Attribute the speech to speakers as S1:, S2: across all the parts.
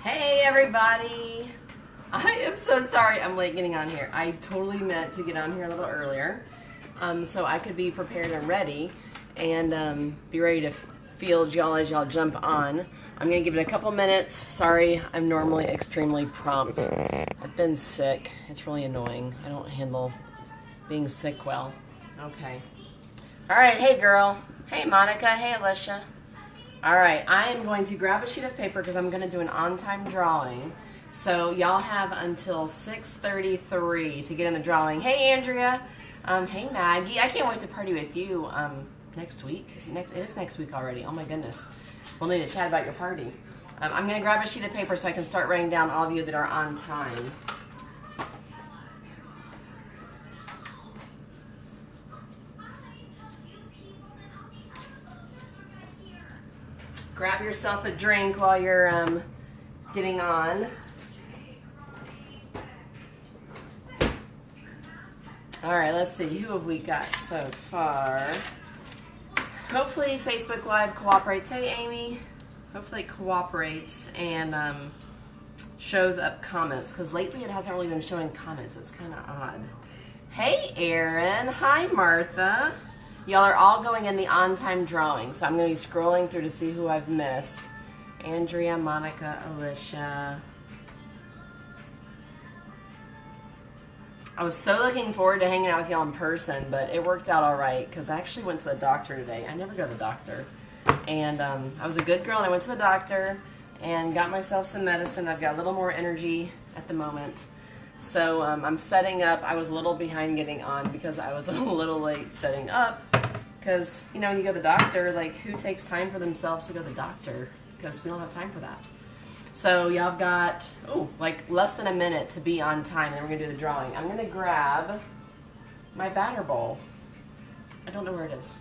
S1: Hey everybody! I am so sorry I'm late getting on here. I totally meant to get on here a little earlier so I could be prepared and ready and be ready to field y'all as y'all jump on. I'm going to give it a couple minutes. Sorry, I'm normally extremely prompt. I've been sick. It's really annoying. I don't handle being sick well. Okay. Alright, hey girl. Hey Monica. Hey Alicia. Alright, I am going to grab a sheet of paper because I'm going to do an on-time drawing. So y'all have until 6:33 to get in the drawing. Hey Andrea. Hey Maggie. I can't wait to party with you next week. It is next week already. Oh my goodness. We'll need to chat about your party. I'm going to grab a sheet of paper so I can start writing down all of you that are on time. Grab yourself a drink while you're getting on. All right, let's see. Who have we got so far? Hopefully Facebook Live cooperates. Hey, Amy. Hopefully it cooperates and shows up comments, because lately it hasn't really been showing comments. It's kind of odd. Hey, Erin. Hi, Martha. Y'all are all going in the on-time drawing, so I'm going to be scrolling through to see who I've missed. Andrea, Monica, Alicia. I was so looking forward to hanging out with y'all in person, but it worked out all right because I actually went to the doctor today. I never go to the doctor. And I was a good girl, and I went to the doctor and got myself some medicine. I've got a little more energy at the moment. So I'm setting up. I was a little behind getting on because I was a little late setting up. Because, you know, when you go to the doctor, like, who takes time for themselves to go to the doctor? Because we don't have time for that. So y'all have got, like less than a minute to be on time, and then we're going to do the drawing. I'm going to grab my batter bowl. I don't know where it is.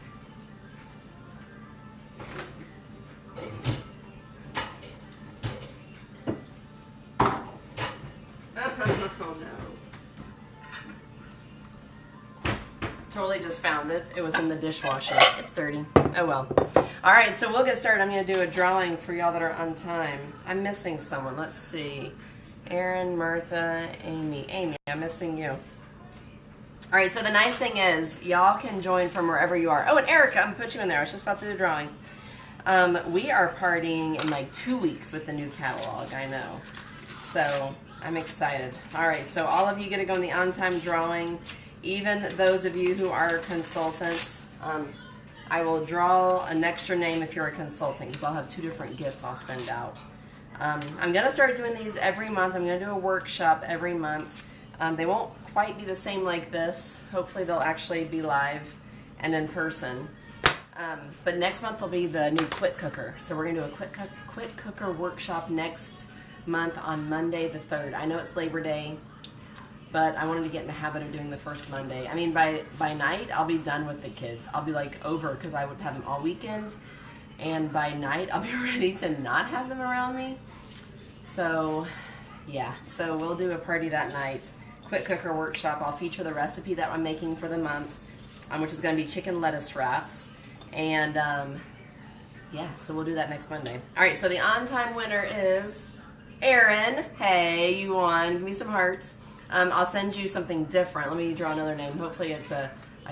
S1: Oh no. Totally just found it. It was in the dishwasher. It's dirty. Oh well. Alright, so we'll get started. I'm going to do a drawing for y'all that are on time. I'm missing someone. Let's see. Erin, Martha, Amy. Amy, I'm missing you. Alright, so the nice thing is, y'all can join from wherever you are. Oh, and Erica, I'm going to put you in there. I was just about to do the drawing. We are partying in like 2 weeks with the new catalog, I know. So, I'm excited. Alright, so all of you get to go in the on-time drawing. Even those of you who are consultants, I will draw an extra name if you're a consultant, because I'll have 2 different gifts I'll send out. I'm going to start doing these every month. I'm going to do a workshop every month. They won't quite be the same like this. Hopefully they'll actually be live and in person. But next month will be the new Quick Cooker. So we're going to do a Quick Cooker workshop next month on Monday the 3rd. I know it's Labor Day, but I wanted to get in the habit of doing the first Monday. I mean, by night, I'll be done with the kids. I'll be like over, because I would have them all weekend. And by night, I'll be ready to not have them around me. So, yeah. So we'll do a party that night. Quick Cooker workshop. I'll feature the recipe that I'm making for the month, which is going to be chicken lettuce wraps. And, yeah, so we'll do that next Monday. All right, so the on-time winner is Erin. Hey, you won. Give me some hearts. I'll send you something different. Let me draw another name. Hopefully it's a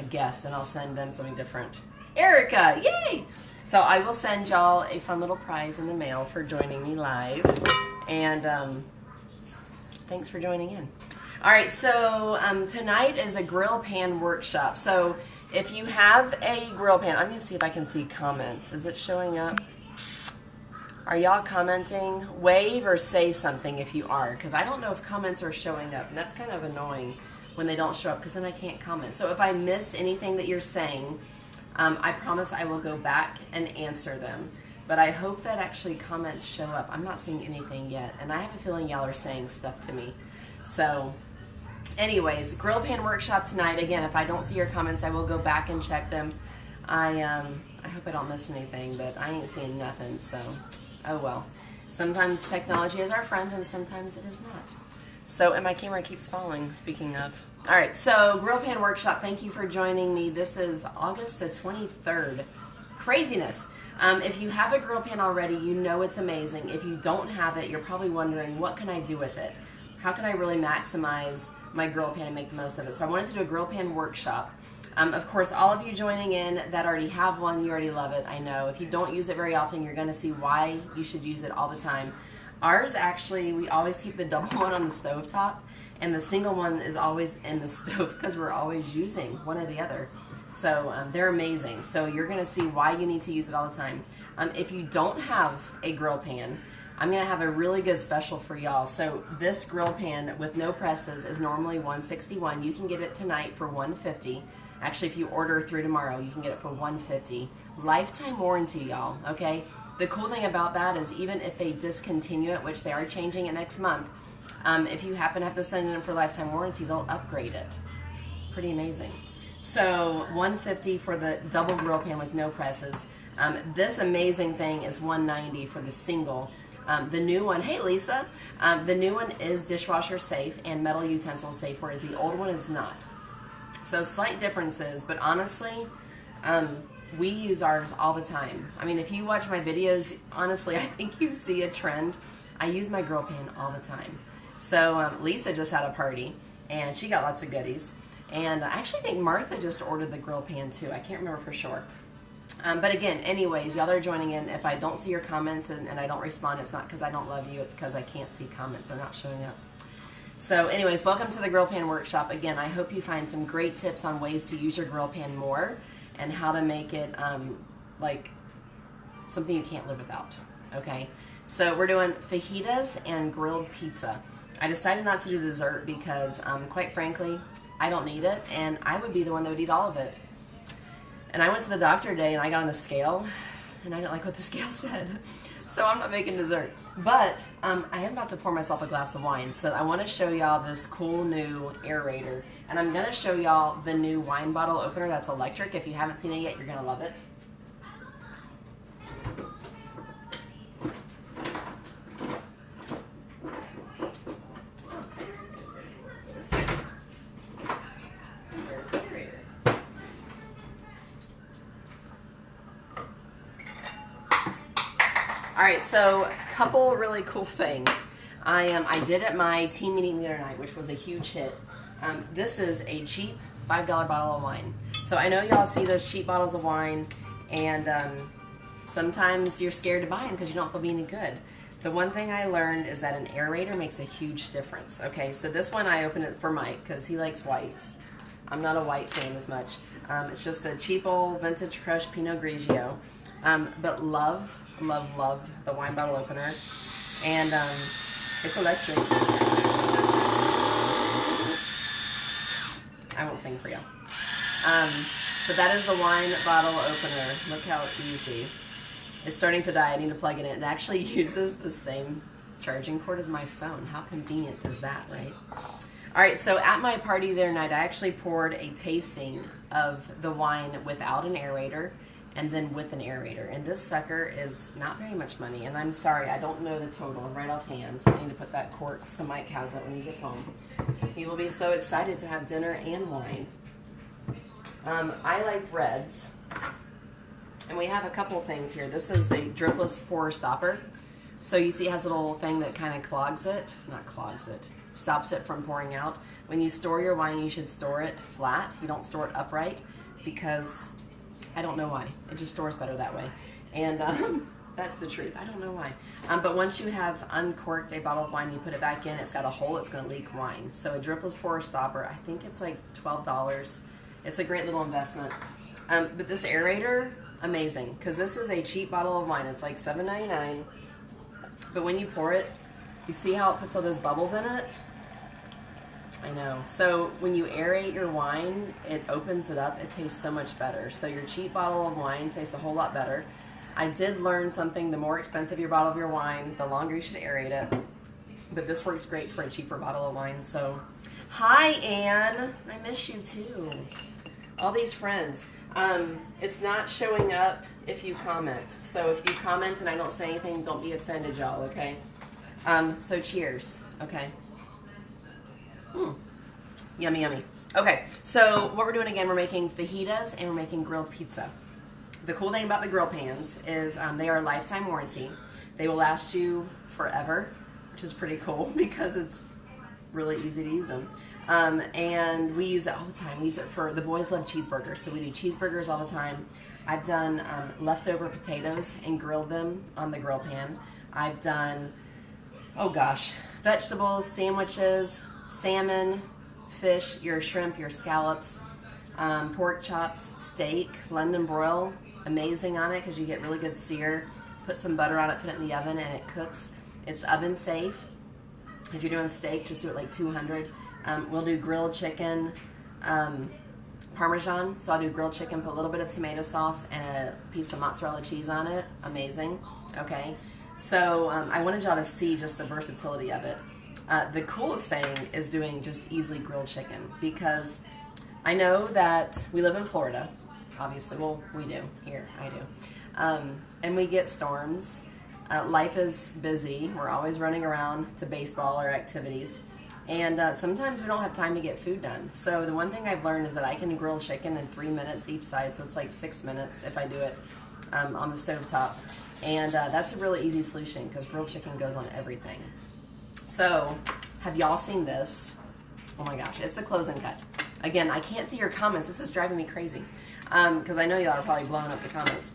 S1: guest, and I'll send them something different. Erica, yay! So I will send y'all a fun little prize in the mail for joining me live. And thanks for joining in. All right, so tonight is a grill pan workshop. So if you have a grill pan, I'm going to see if I can see comments. Is it showing up? Are y'all commenting? Wave or say something if you are, because I don't know if comments are showing up, and that's kind of annoying when they don't show up, because then I can't comment. So if I missed anything that you're saying, I promise I will go back and answer them. But I hope that actually comments show up. I'm not seeing anything yet, and I have a feeling y'all are saying stuff to me. So anyways, grill pan workshop tonight. Again, if I don't see your comments, I will go back and check them. I hope I don't miss anything, but I ain't seeing nothing, so oh well. Sometimes technology is our friend, and sometimes it is not. So, and my camera keeps falling, speaking of. All right, so Grill Pan Workshop, thank you for joining me. This is August the 23rd. Craziness. If you have a grill pan already, you know it's amazing. If you don't have it, you're probably wondering, what can I do with it? How can I really maximize my grill pan and make the most of it? So I wanted to do a grill pan workshop. Of course, all of you joining in that already have one, you already love it, I know. If you don't use it very often, you're gonna see why you should use it all the time. Ours actually, we always keep the double one on the stovetop, and the single one is always in the stove because we're always using one or the other. So they're amazing. So you're gonna see why you need to use it all the time. If you don't have a grill pan, I'm gonna have a really good special for y'all. So this grill pan with no presses is normally $161. You can get it tonight for $150. Actually, if you order through tomorrow, you can get it for $150. Lifetime warranty, y'all, okay? The cool thing about that is even if they discontinue it, which they are changing it next month, if you happen to have to send it in for lifetime warranty, they'll upgrade it. Pretty amazing. So $150 for the double grill pan with no presses. This amazing thing is $190 for the single. The new one, hey Lisa, the new one is dishwasher safe and metal utensil safe, whereas the old one is not. So slight differences, but honestly, we use ours all the time. I mean, if you watch my videos, honestly, I think you see a trend. I use my grill pan all the time. So Lisa just had a party, and she got lots of goodies. And I actually think Martha just ordered the grill pan too. I can't remember for sure. But again, anyways, y'all are joining in. If I don't see your comments and I don't respond, it's not because I don't love you. It's because I can't see comments. They're not showing up. So anyways, welcome to the Grill Pan Workshop. Again, I hope you find some great tips on ways to use your grill pan more and how to make it like something you can't live without, okay? So we're doing fajitas and grilled pizza. I decided not to do dessert because, quite frankly, I don't need it, and I would be the one that would eat all of it. And I went to the doctor today, and I got on the scale, and I didn't like what the scale said. So I'm not making dessert. But I am about to pour myself a glass of wine. So I want to show y'all this cool new aerator. And I'm going to show y'all the new wine bottle opener that's electric. If you haven't seen it yet, you're going to love it. All right, so a couple really cool things. I did at my team meeting the other night, which was a huge hit. This is a cheap $5 bottle of wine. So I know y'all see those cheap bottles of wine, and sometimes you're scared to buy them because you don't know if they'll be any good. The one thing I learned is that an aerator makes a huge difference. Okay, so this one I opened it for Mike because he likes whites. I'm not a white fan as much. It's just a cheap old vintage crush Pinot Grigio. But love the wine bottle opener, and it's electric. I won't sing for you. But that is the wine bottle opener. Look how easy. It's starting to die. I need to plug it in. It actually uses the same charging cord as my phone. How convenient is that, right? All right, so at my party the other night, I actually poured a tasting of the wine without an aerator and then with an aerator. And this sucker is not very much money. And I'm sorry, I don't know the total right offhand. I need to put that cork so Mike has it when he gets home. He will be so excited to have dinner and wine. I like reds. And we have a couple things here. This is the dripless pour stopper. So you see it has a little thing that kind of clogs it. Not clogs it. Stops it from pouring out. When you store your wine, you should store it flat. You don't store it upright because I don't know why. It just stores better that way. And that's the truth. I don't know why. But once you have uncorked a bottle of wine, you put it back in, it's got a hole, it's going to leak wine. So a dripless pour stopper, I think it's like $12. It's a great little investment. But this aerator, amazing. Because this is a cheap bottle of wine. It's like $7.99. But when you pour it, you see how it puts all those bubbles in it? I know. So when you aerate your wine, it opens it up. It tastes so much better. So your cheap bottle of wine tastes a whole lot better. I did learn something. The more expensive your bottle of your wine, the longer you should aerate it. But this works great for a cheaper bottle of wine. So, hi, Anne. I miss you too. All these friends. It's not showing up if you comment. So if you comment and I don't say anything, don't be offended, y'all, okay? So cheers, okay? Yummy, yummy. Okay, so what we're doing again, we're making fajitas and we're making grilled pizza. The cool thing about the grill pans is they are a lifetime warranty. They will last you forever, which is pretty cool because it's really easy to use them. And we use it all the time. We use it for, the boys love cheeseburgers, so we do cheeseburgers all the time. I've done leftover potatoes and grilled them on the grill pan. I've done, oh gosh, vegetables, sandwiches, salmon, fish, your shrimp, your scallops, pork chops, steak, London broil, amazing on it because you get really good sear. Put some butter on it, put it in the oven, and it cooks. It's oven safe. If you're doing steak, just do it like 200. We'll do grilled chicken, Parmesan. So I'll do grilled chicken, put a little bit of tomato sauce and a piece of mozzarella cheese on it. Amazing. Okay. So I wanted y'all to see just the versatility of it. The coolest thing is doing just easily grilled chicken because I know that we live in Florida, obviously. Well, we do here. I do. And we get storms. Life is busy. We're always running around to baseball or activities. And sometimes we don't have time to get food done. So the one thing I've learned is that I can grill chicken in 3 minutes each side. So it's like 6 minutes if I do it on the stovetop. And that's a really easy solution because grilled chicken goes on everything. So have y'all seen this? Oh my gosh, it's the close and cut. Again, I can't see your comments. This is driving me crazy because I know y'all are probably blowing up the comments.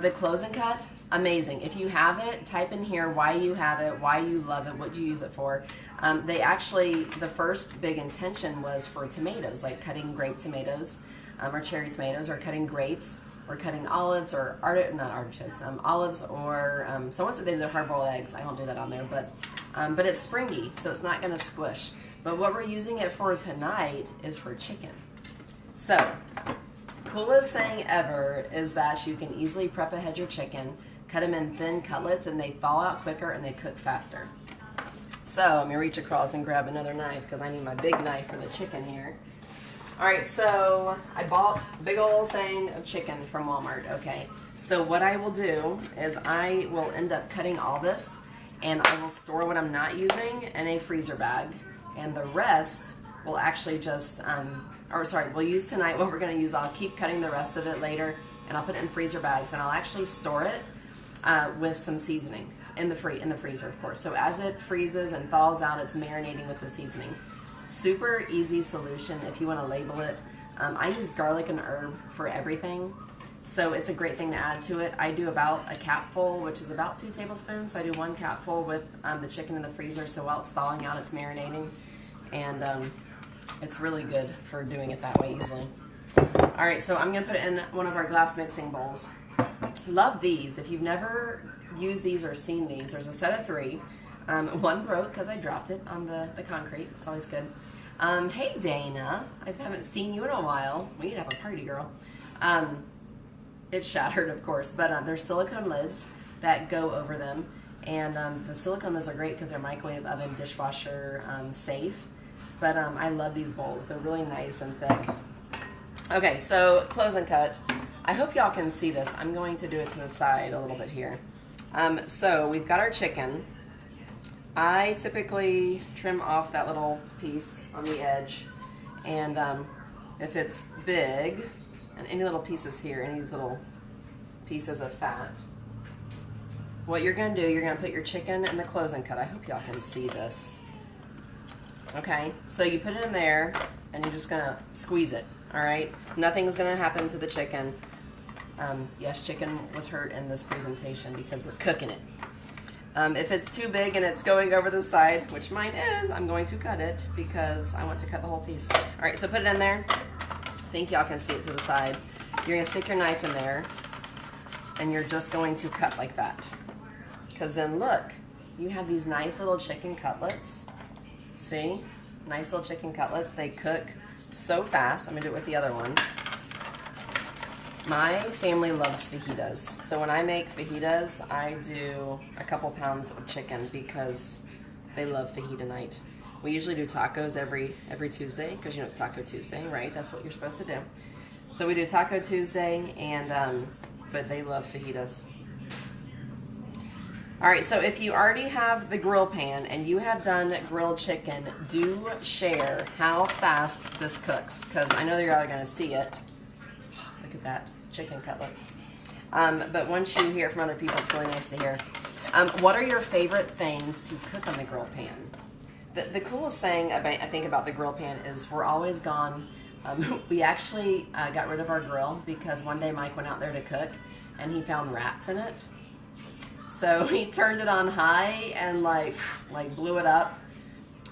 S1: The close and cut, amazing. If you have it, type in here why you have it, why you love it, what you use it for. They actually, the first big intention was for tomatoes, like cutting grape tomatoes or cherry tomatoes, or cutting grapes, or cutting olives, or not artichokes, olives, or someone said they do hard-boiled eggs. I don't do that on there, but it's springy, so it's not going to squish. But what we're using it for tonight is for chicken. So, coolest thing ever is that you can easily prep ahead your chicken, cut them in thin cutlets, and they thaw out quicker and they cook faster. So I'm going to reach across and grab another knife because I need my big knife for the chicken here. Alright, so I bought a big old thing of chicken from Walmart, okay. So what I will do is I will end up cutting all this, and I will store what I'm not using in a freezer bag, and the rest will actually just, we'll use tonight what we're going to use. I'll keep cutting the rest of it later, and I'll put it in freezer bags, and I'll actually store it with some seasoning in the freezer, of course. So as it freezes and thaws out, it's marinating with the seasoning. Super easy solution if you want to label it. I use garlic and herb for everything, so it's a great thing to add to it. I do about a capful, which is about 2 tablespoons. So I do 1 capful with the chicken in the freezer, so while it's thawing out, it's marinating, and it's really good for doing it that way easily. All right, so I'm gonna put it in one of our glass mixing bowls. Love these. If you've never used these or seen these, there's a set of 3. One broke because I dropped it on the concrete. It's always good. Hey Dana, I haven't seen you in a while. We need to have a party, girl. It shattered, of course, but there's silicone lids that go over them, and the silicone lids are great because they're microwave oven, dishwasher safe. But I love these bowls. They're really nice and thick. Okay, so close and cut. I hope y'all can see this. I'm going to do it to the side a little bit here. So we've got our chicken. I typically trim off that little piece on the edge, and if it's big, and any little pieces here, any of these little pieces of fat, what you're going to do, you're going to put your chicken in the close and cut. I hope y'all can see this. Okay, so you put it in there, and you're just going to squeeze it, all right? Nothing's going to happen to the chicken. Yes, chicken was hurt in this presentation because we're cooking it. If it's too big and it's going over the side, which mine is, I'm going to cut it because I want to cut the whole piece. All right, so put it in there. I think y'all can see it to the side. You're going to stick your knife in there, and you're just going to cut like that. Because then look, you have these nice little chicken cutlets. See? Nice little chicken cutlets. They cook so fast. I'm going to do it with the other one. My family loves fajitas, so when I make fajitas, I do a couple pounds of chicken because they love fajita night. We usually do tacos every Tuesday because you know it's Taco Tuesday, right? That's what you're supposed to do. So we do Taco Tuesday, and but they love fajitas. All right, so if you already have the grill pan and you have done grilled chicken, do share how fast this cooks because I know you're all going to see it. Look at that. Chicken cutlets. But once you hear it from other people, it's really nice to hear. What are your favorite things to cook on the grill pan? The coolest thing I think about the grill pan is we're always gone. We actually got rid of our grill because one day Mike went out there to cook and he found rats in it. So he turned it on high and like blew it up.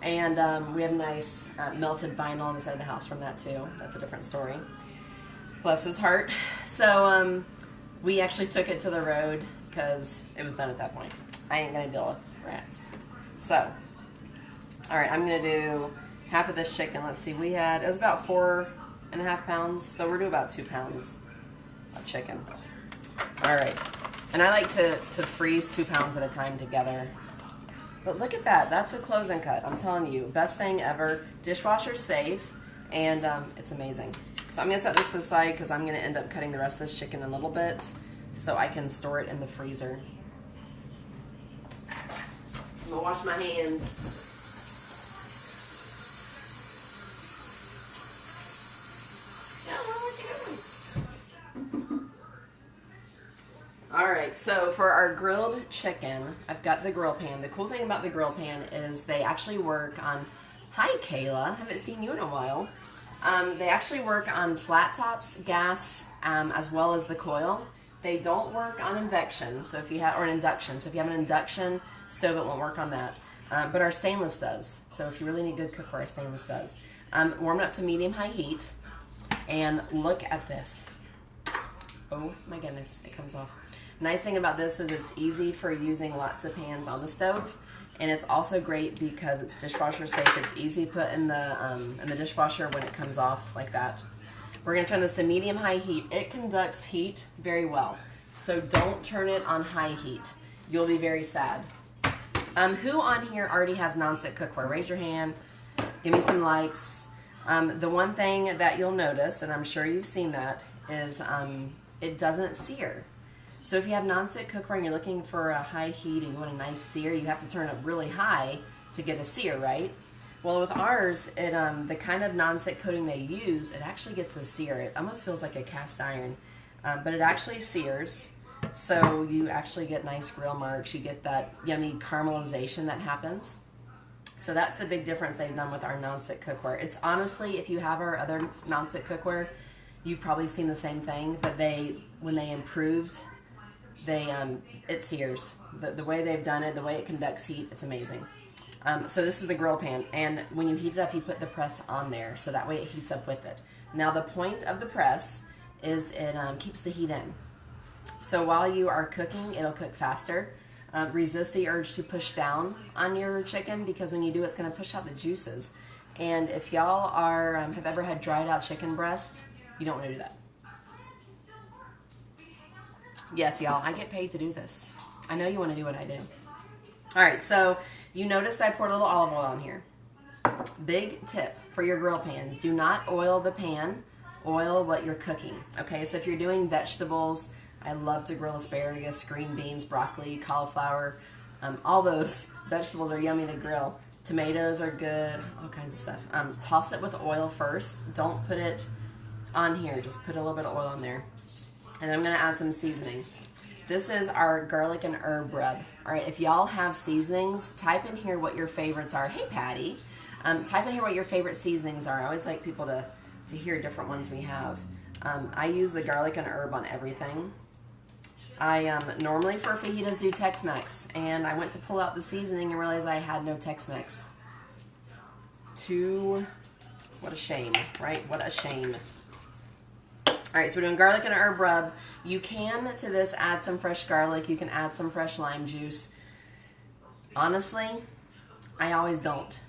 S1: And we have nice melted vinyl on the side of the house from that too. That's a different story. Bless his heart. So we actually took it to the road because it was done at that point. I ain't gonna deal with rats. So, all right, I'm gonna do half of this chicken. Let's see, it was about 4.5 pounds, so we're doing about 2 pounds of chicken. All right, and I like to freeze 2 pounds at a time together. But look at that, that's a close and cut. I'm telling you, best thing ever. Dishwasher safe, and it's amazing. So I'm gonna set this to the side because I'm gonna end up cutting the rest of this chicken in a little bit so I can store it in the freezer. I'm gonna wash my hands. Alright, so for our grilled chicken, I've got the grill pan. The cool thing about the grill pan is they actually work on, hi Kayla, haven't seen you in a while. They actually work on flat tops, gas, as well as the coil. They don't work on induction, so if you have, or an induction. So if you have an induction stove, it won't work on that. But our stainless does. So if you really need good cookware, our stainless does. Warm it up to medium-high heat, and look at this. Oh my goodness, it comes off. Nice thing about this is it's easy for using lots of pans on the stove, and it's also great because it's dishwasher safe. It's easy to put in the dishwasher when it comes off like that. We're going to turn this to medium-high heat. It conducts heat very well, so don't turn it on high heat. You'll be very sad. Who on here already has non-stick cookware? Raise your hand. Give me some likes. The one thing that you'll notice, and I'm sure you've seen that, is it doesn't sear. So if you have non-stick cookware and you're looking for a high heat and you want a nice sear, you have to turn it really high to get a sear, right? Well, with ours, the kind of non-stick coating they use, it actually gets a sear. It almost feels like a cast iron, but it actually sears. So you actually get nice grill marks. You get that yummy caramelization that happens. So that's the big difference they've done with our non-stick cookware. It's honestly, if you have our other non-stick cookware, you've probably seen the same thing, but when they improved, it sears. The way they've done it, the way it conducts heat, it's amazing. So this is the grill pan, and when you heat it up, you put the press on there, so that way it heats up with it. Now the point of the press is it keeps the heat in. So while you are cooking, it'll cook faster. Resist the urge to push down on your chicken, because when you do, it's going to push out the juices. And if y'all have ever had dried out chicken breast, you don't want to do that. Yes, y'all, I get paid to do this. I know you want to do what I do. All right, so you noticed I poured a little olive oil on here. Big tip for your grill pans: do not oil the pan, oil what you're cooking. Okay, so if you're doing vegetables, I love to grill asparagus, green beans, broccoli, cauliflower. All those vegetables are yummy to grill. Tomatoes are good, all kinds of stuff. Toss it with oil first. Don't put it on here, just put a little bit of oil on there. And I'm gonna add some seasoning. This is our garlic and herb rub. All right, if y'all have seasonings, type in here what your favorites are. Hey, Patty. Type in here what your favorite seasonings are. I always like people to hear different ones we have. I use the garlic and herb on everything. I normally for fajitas do Tex-Mex, and I went to pull out the seasoning and realized I had no Tex-Mex. What a shame, right? What a shame. All right, so we're doing garlic and herb rub. You can, to this, add some fresh garlic. You can add some fresh lime juice. Honestly, I don't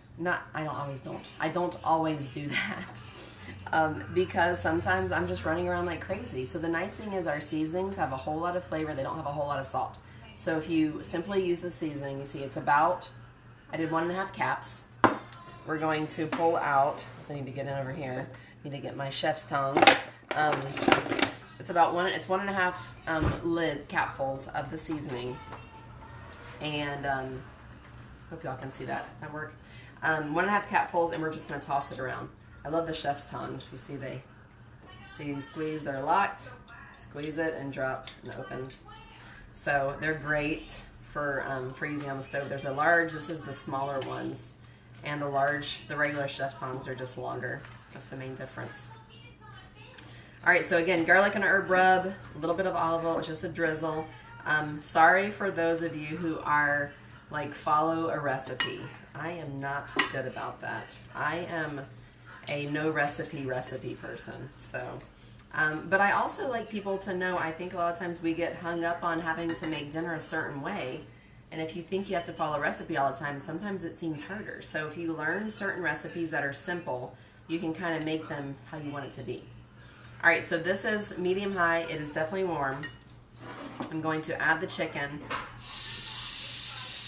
S1: always do that. Because sometimes I'm just running around like crazy. So the nice thing is our seasonings have a whole lot of flavor. They don't have a whole lot of salt. So if you simply use the seasoning, you see it's about, I did 1.5 caps. We're going to pull out, so I need to get in over here. I need to get my chef's tongs. It's about 1.5 capfuls of the seasoning. And hope y'all can see that. That worked. 1.5 capfuls, and we're just going to toss it around. I love the chef's tongs. You see you squeeze, they're locked. Squeeze it and drop, and it opens. So they're great for using on the stove. There's a large, this is the smaller ones, and the regular chef's tongs are just longer. That's the main difference. All right, so again, garlic and herb rub, a little bit of olive oil, just a drizzle. Sorry for those of you who are like follow a recipe. I am not good about that. I am a no recipe person. So, but I also like people to know, I think a lot of times we get hung up on having to make dinner a certain way. And if you think you have to follow a recipe all the time, sometimes it seems harder. So if you learn certain recipes that are simple, you can kind of make them how you want it to be. All right, so this is medium high. It is definitely warm. I'm going to add the chicken,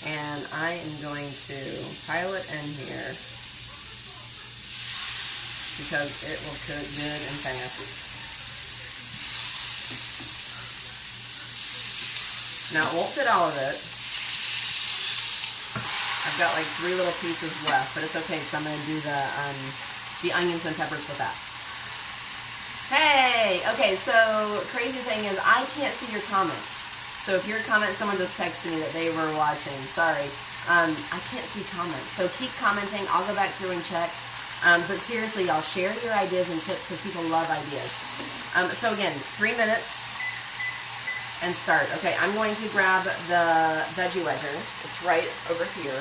S1: and I am going to pile it in here because it will cook good and fast. Now, it won't fit all of it. I've got like 3 little pieces left, but it's okay because I'm going to do the onions and peppers with that. Hey! Okay, so crazy thing is I can't see your comments. So if your comment, someone just texted me that they were watching. Sorry. I can't see comments. So keep commenting. I'll go back through and check. But seriously, y'all, share your ideas and tips because people love ideas. So again, 3 minutes and start. Okay, I'm going to grab the veggie wedger. It's right over here.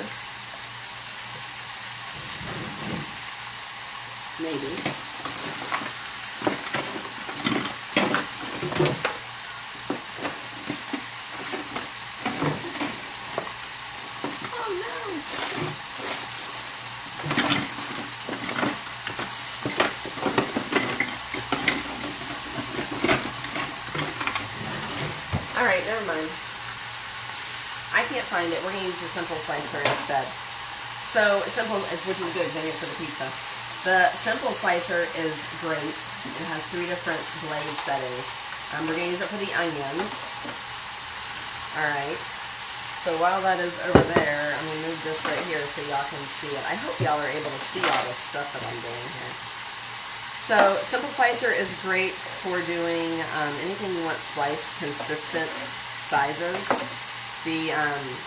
S1: Maybe. Alright, never mind. I can't find it. We're going to use the simple slicer instead. So, simple, which is good because I need it for the pizza. The simple slicer is great. It has 3 different blade settings. We're going to use it for the onions. Alright. So while that is over there, I'm going to move this right here so y'all can see it. I hope y'all are able to see all this stuff that I'm doing here. So, simple slicer is great for doing anything you want sliced, consistent sizes. The,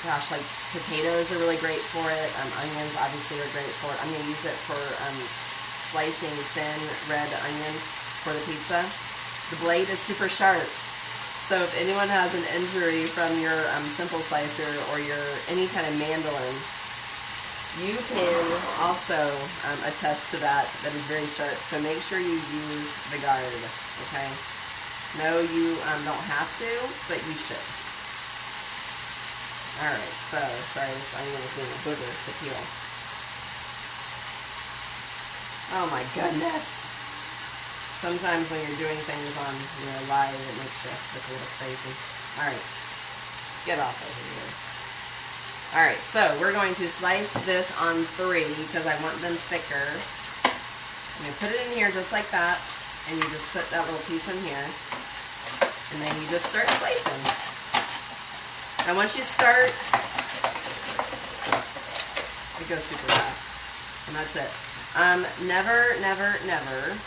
S1: gosh, like potatoes are really great for it. Onions obviously are great for it. I'm going to use it for slicing thin red onion for the pizza. The blade is super sharp. So if anyone has an injury from your simple slicer or your any kind of mandolin, you can also attest to that. That is very sharp. So make sure you use the guard, okay? No, you don't have to, but you should. Alright, so, sorry, this onion is being a booger to peel. Oh my goodness. Sometimes when you're doing things on live, it makes you look a little crazy. Alright, get off over here. Alright, so we're going to slice this on 3 because I want them thicker. I'm going to put it in here just like that, and you just put that little piece in here, and then you just start slicing. And once you start, it goes super fast, and that's it. Never, never, never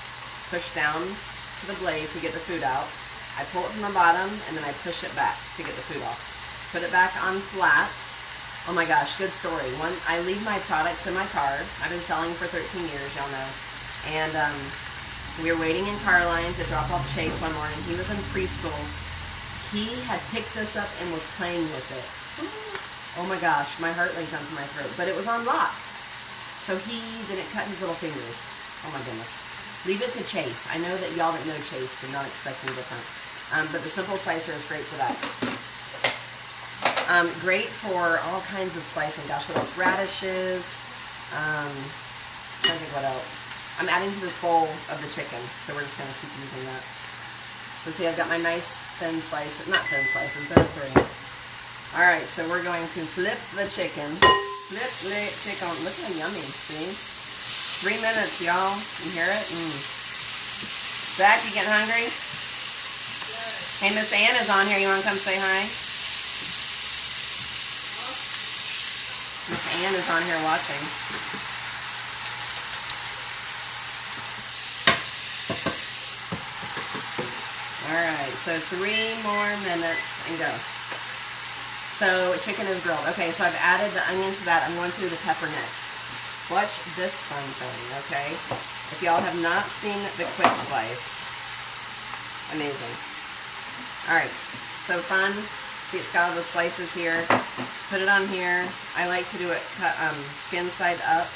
S1: push down to the blade to get the food out. I pull it from the bottom, and then I push it back to get the food off. Put it back on flat. Oh my gosh, good story. I leave my products in my car. I've been selling for 13 years, y'all know. And we were waiting in car line to drop off Chase one morning. He was in preschool. He had picked this up and was playing with it. Oh my gosh, my heart like jumped in my throat. But it was on lock. So he didn't cut his little fingers. Oh my goodness. Leave it to Chase. I know that y'all that know Chase did not expect anything different. But the simple slicer is great for that. Great for all kinds of slicing. Gosh, what else? Radishes. I'm trying to think what else. I'm adding to this bowl of the chicken, so we're just going to keep using that. So see, I've got my nice thin slices. Not thin slices, they're 3. Alright, so we're going to flip the chicken. Flip the chicken. Look how yummy, see? 3 minutes, y'all. You hear it? Zach, you getting hungry? Yes. Hey, Miss Ann is on here. You want to come say hi? Miss Ann is on here watching. Alright, so 3 more minutes and go. So chicken is grilled. Okay, so I've added the onion to that. I'm going to do the pepper next. Watch this fun thing, okay? If y'all have not seen the quick slice, amazing. Alright, so fun. See, it's got all the slices here. Put it on here. I like to do it cut skin side up.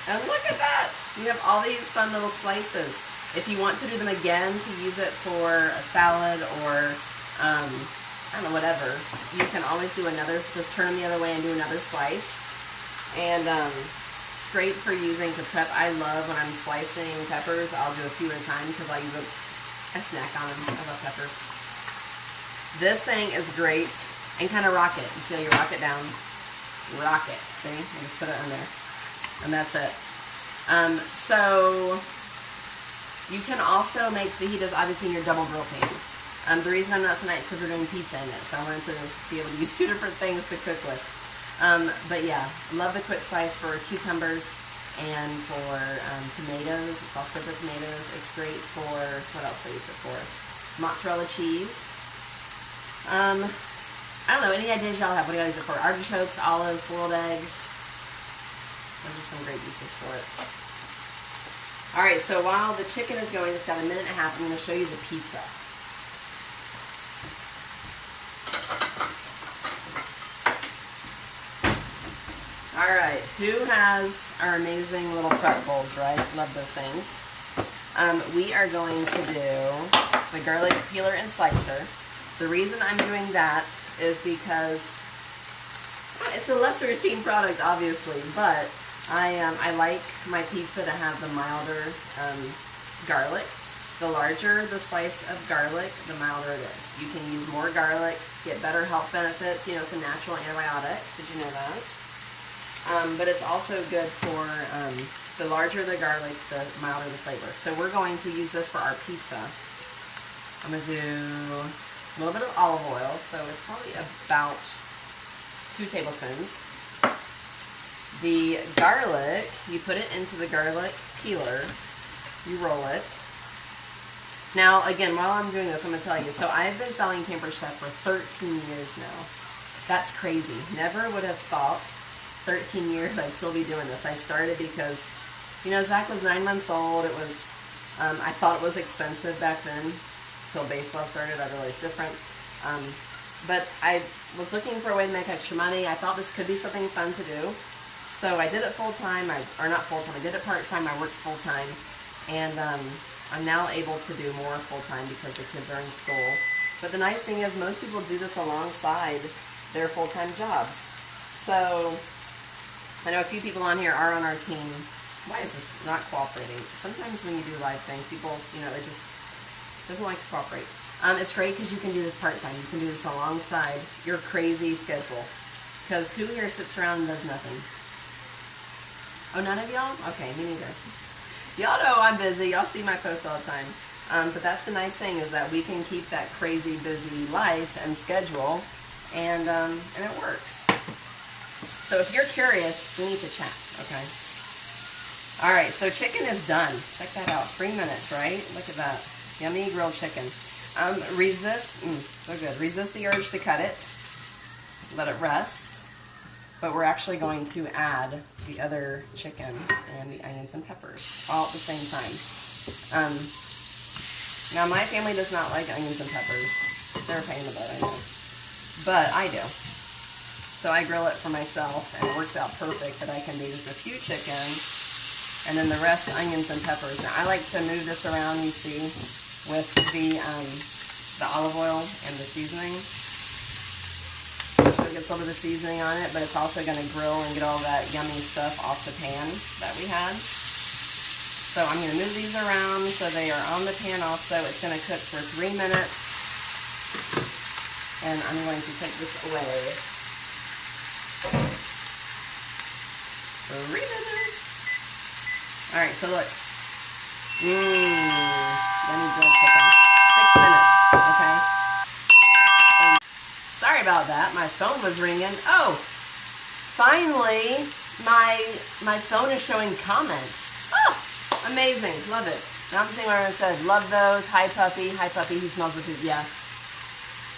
S1: And look at that! You have all these fun little slices. If you want to do them again to use it for a salad or I don't know, whatever, you can always do another, just turn them the other way and do another slice. And it's great for using to prep. I love when I'm slicing peppers, I'll do a few at a time because I'll use a snack on them. I love peppers. This thing is great, and kind of rock it. You see how you rock it down? Rock it, see? I just put it on there. And that's it. So you can also make fajitas obviously in your double grill pan. The reason I'm not tonight is because we're doing pizza in it, so I wanted to be able to use 2 different things to cook with. But yeah, love the quick slice for cucumbers and for tomatoes. It's also good for tomatoes. It's great for, what else do I use it for? Mozzarella cheese. I don't know, any ideas y'all have? What do y'all use it for? Artichokes, olives, boiled eggs. Those are some great uses for it. Alright, so while the chicken is going, it's got a minute and a half, I'm going to show you the pizza. Alright, who has our amazing little prep bowls, right? Love those things. We are going to do the garlic peeler and slicer. The reason I'm doing that is because it's a lesser seen product, obviously, but I like my pizza to have the milder garlic. The larger the slice of garlic, the milder it is. You can use more garlic, get better health benefits. You know, it's a natural antibiotic. Did you know that? But it's also good for, the larger the garlic, the milder the flavor. So we're going to use this for our pizza. I'm going to do a little bit of olive oil, so it's probably about 2 tablespoons. The garlic, you put it into the garlic peeler, you roll it. Now, again, while I'm doing this, I'm going to tell you, so I've been selling Pampered Chef for 13 years now. That's crazy. Never would have thought 13 years I'd still be doing this. I started because, you know, Zach was 9 months old. It was, I thought it was expensive back then. Until baseball started, I realized different. But I was looking for a way to make extra money. I thought this could be something fun to do. So I did it full-time, or not full-time, I did it part-time, I worked full-time. And I'm now able to do more full-time because the kids are in school. But the nice thing is most people do this alongside their full-time jobs. So I know a few people on here are on our team. Why is this not cooperating? Sometimes when you do live things, people, you know, it just doesn't like to cooperate. It's great because you can do this part-time. You can do this alongside your crazy schedule. Because who here sits around and does nothing? Oh, none of y'all? Okay, me neither. Y'all know I'm busy. Y'all see my posts all the time. But that's the nice thing is that we can keep that crazy busy life and schedule, and it works. So if you're curious, we need to chat, okay? All right, so chicken is done. Check that out. 3 minutes, right? Look at that. Yummy grilled chicken. Resist, so good. Resist the urge to cut it. Let it rest. But we're actually going to add the other chicken and the onions and peppers all at the same time. Now my family does not like onions and peppers. They're a pain in the butt, I know. But I do. So I grill it for myself, and it works out perfect that I can do just a few chicken, and then the rest onions and peppers. Now I like to move this around, you see, with the olive oil and the seasoning. So it gets a little bit of seasoning on it, but it's also going to grill and get all that yummy stuff off the pan that we had. So I'm going to move these around so they are on the pan also. It's going to cook for 3 minutes, and I'm going to take this away. 3 minutes. All right, so look. Yummy grilled chicken. 6 minutes, okay? Sorry about that. My phone was ringing. Oh, finally, my phone is showing comments. Oh, amazing. Love it. Now I'm seeing what I said. Love those. Hi, puppy. Hi, puppy. He smells the food. Yeah.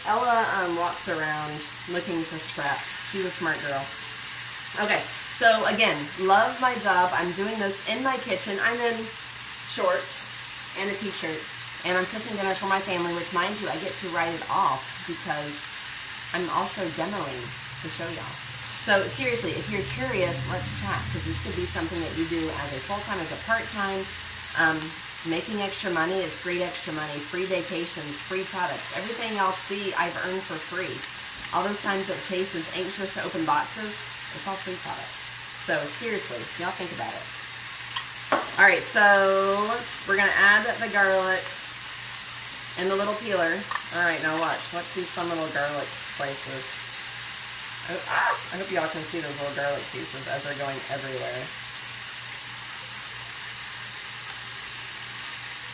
S1: Ella walks around looking for scraps. She's a smart girl. Okay, so again, love my job. I'm doing this in my kitchen. I'm in shorts and a t-shirt, and I'm cooking dinner for my family, which, mind you, I get to write it off because I'm also demoing to show y'all. So seriously, if you're curious, let's chat, because this could be something that you do as a full-time, as a part-time. Making extra money is great extra money, free vacations, free products. Everything y'all see, I've earned for free. All those times that Chase is anxious to open boxes, it's all free products. So seriously, y'all think about it. All right, so we're gonna add the garlic and the little peeler. All right, now watch these fun little garlic slices. I hope y'all can see those little garlic pieces as they're going everywhere.